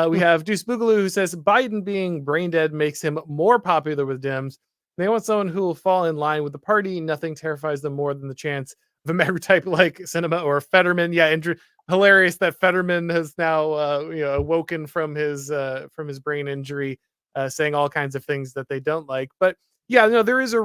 We have Deuce Boogaloo, who says Biden being brain dead makes him more popular with Dems. They want someone who will fall in line with the party. Nothing terrifies them more than the chance of a maverick type like Sinema or Fetterman. Yeah, hilarious that Fetterman has now awoken from his brain injury, saying all kinds of things that they don't like. But yeah, no, there is a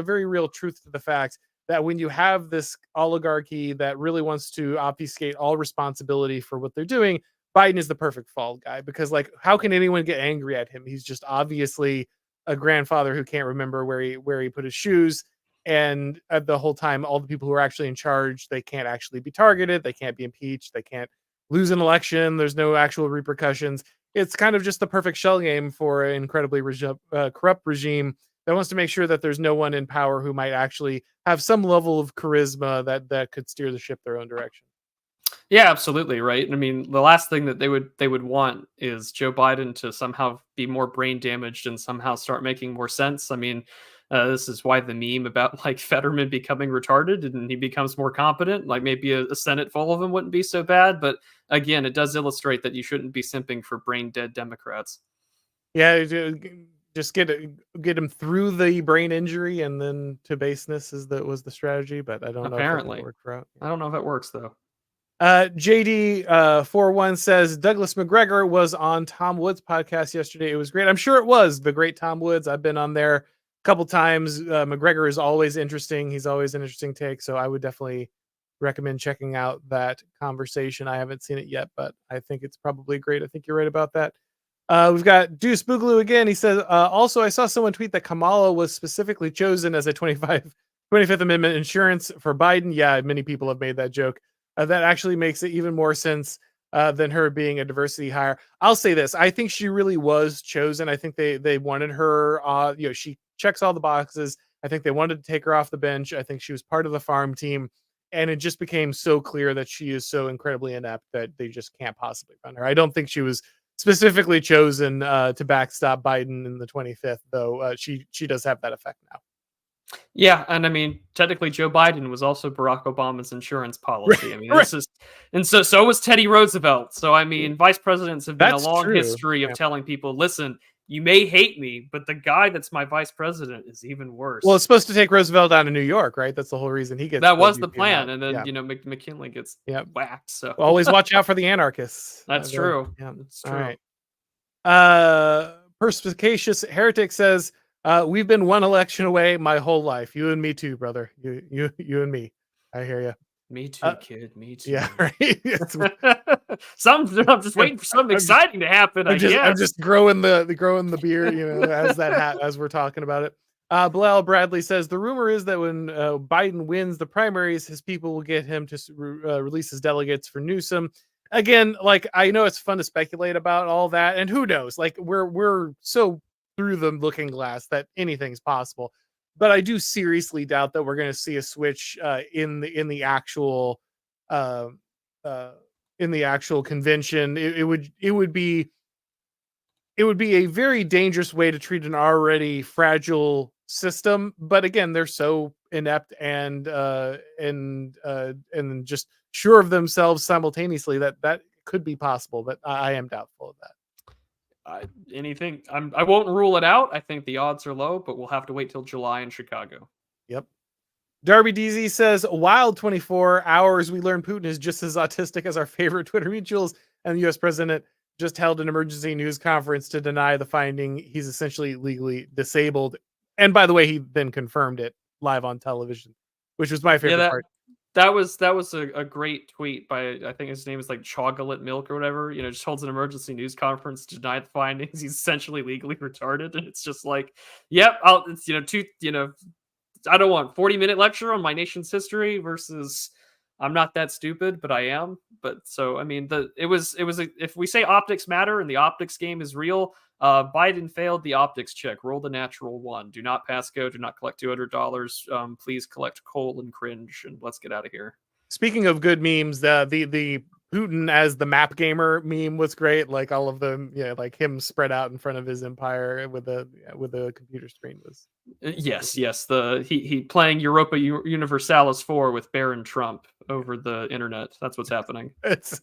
very real truth to the fact that when you have this oligarchy that really wants to obfuscate all responsibility for what they're doing, Biden is the perfect fall guy, because like, how can anyone get angry at him? He's just obviously a grandfather who can't remember where he put his shoes. And the whole time, all the people who are actually in charge, they can't actually be targeted. They can't be impeached. They can't lose an election. There's no actual repercussions. It's kind of just the perfect shell game for an incredibly corrupt regime that wants to make sure that there's no one in power who might actually have some level of charisma that could steer the ship their own direction. Yeah, absolutely, right. I mean, the last thing that they would want is Joe Biden to somehow be more brain damaged and somehow start making more sense. I mean, this is why the meme about like Fetterman becoming retarded and he becomes more competent, like maybe a Senate full of him wouldn't be so bad. But again, it does illustrate that you shouldn't be simping for brain dead Democrats. Yeah, just get him through the brain injury and then to baseness was the strategy. But I don't know if it worked out. I don't know if it works though. JD 41 says Douglas McGregor was on Tom Woods' podcast yesterday. It was great. I'm sure it was the great Tom Woods. I've been on there a couple times. McGregor is always interesting. He's always an interesting take. So I would definitely recommend checking out that conversation. I haven't seen it yet, but I think it's probably great. I think you're right about that. We've got Deuce Boogaloo again. He says, also, I saw someone tweet that Kamala was specifically chosen as a 25th Amendment insurance for Biden. Yeah, many people have made that joke. That actually makes it even more sense than her being a diversity hire. I'll say this. I think she really was chosen. I think they wanted her. She checks all the boxes. I think they wanted to take her off the bench. I think she was part of the farm team. And it just became so clear that she is so incredibly inept that they just can't possibly run her. I don't think she was specifically chosen to backstop Biden in the 25th, though she does have that effect now. Yeah, and I mean, technically, Joe Biden was also Barack Obama's insurance Right, policy. I mean, right. this is, and so was Teddy Roosevelt. So I mean, vice presidents have been a That's long true. history of Yeah. telling people, listen, you may hate me, but the guy that's my vice president is even Well, it's worse. supposed to take Roosevelt down to New York, right? That's the whole reason he gets That the was the VP of plan, that. and then Yeah. McKinley gets Yeah. whacked. So Always watch out for the anarchists. that's true. Yeah. It's All true. right. Perspicacious Heretic says, we've been one election away my whole life. You and me too, brother. You and me. I hear you. Me too, Uh, kid. Me too. yeah, right. I'm just waiting for something I'm just, exciting to happen. I I'm guess. just growing the beer, as we're talking about it. Bilal Bradley says the rumor is that when Biden wins the primaries, his people will get him to release his delegates for Newsom. Again, like I know it's fun to speculate about all that, and who knows? Like we're so through the looking glass that anything's possible. But I do seriously doubt that we're going to see a switch in the actual uh, uh, in the actual convention. It would be a very dangerous way to treat an already fragile system. But again, they're so inept and just sure of themselves simultaneously that could be possible. But I am doubtful of that. Anything. I won't rule it out. I think the odds are low, but we'll have to wait till July in Chicago. Yep. Darby DZ says, wild 24 hours. We learned Putin is just as autistic as our favorite Twitter mutuals, and the US president just held an emergency news conference to deny the finding. He's essentially legally disabled. And by the way, he then confirmed it live on television, which was my Yeah, favorite part. that was a great tweet by, I think his name is like Chocolate Milk or whatever. Just holds an emergency news conference to deny the findings. He's essentially legally retarded, and it's just like, yep, it's I don't want 40-minute lecture on my nation's history versus I'm not that stupid, but I am. But so I mean, if we say optics matter and the optics game is real, Biden failed the optics check. Roll the natural one. Do not pass go. Do not collect $200. Please collect coal and cringe, and let's get out of here. Speaking of good memes, the Putin as the map gamer meme was great. Like all of them, like him spread out in front of his empire with a computer screen was. Yes. He playing Europa Universalis 4 with Baron Trump over the internet. That's what's happening. It's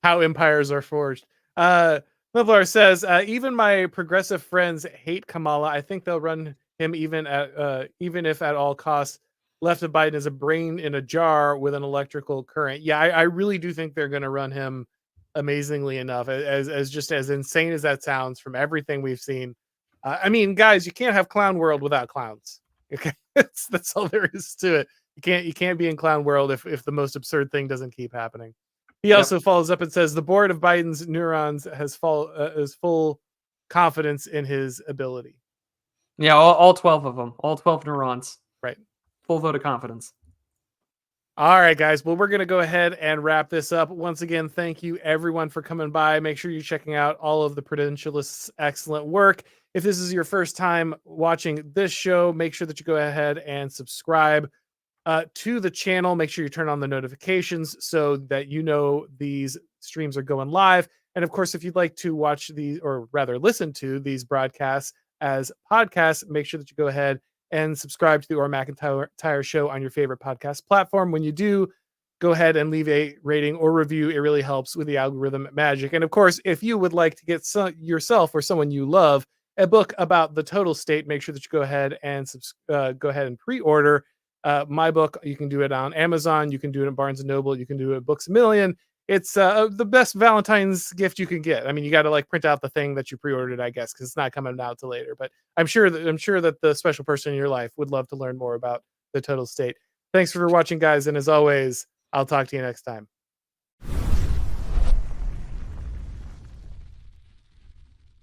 how empires are forged. Livlar says, even my progressive friends hate Kamala. I think they'll run him even if at all costs. Left of Biden is a brain in a jar with an electrical current. Yeah, I really do think they're going to run him amazingly enough. As just as insane as that sounds from everything we've seen. I mean, guys, you can't have Clown World without clowns. Okay, that's all there is to it. You can't be in Clown World if the most absurd thing doesn't keep happening. He also follows up and says the board of Biden's neurons has full confidence in his ability. Yeah, all 12 of them, all 12 neurons. Right. Full vote of confidence. All right, guys. Well, we're going to go ahead and wrap this up. Once again, thank you everyone for coming by. Make sure you're checking out all of the Prudentialist's excellent work. If this is your first time watching this show, make sure that you go ahead and subscribe to the channel. Make sure you turn on the notifications so that you know these streams are going live. And of course, if you'd like to watch these, or rather listen to these broadcasts as podcasts, make sure that you go ahead and subscribe to the Auron MacIntyre Show on your favorite podcast platform. When you do, go ahead and leave a rating or review. It really helps with the algorithm magic. And of course, if you would like to get yourself or someone you love a book about the total state, make sure that you go ahead and pre-order my book. You can do it on Amazon. You can do it at Barnes & Noble. You can do it at Books A Million. It's the best Valentine's gift you can get. I mean, you got to like print out the thing that you pre-ordered, I guess, because it's not coming out till later. But I'm sure that the special person in your life would love to learn more about the total state. Thanks for watching, guys, and as always, I'll talk to you next time.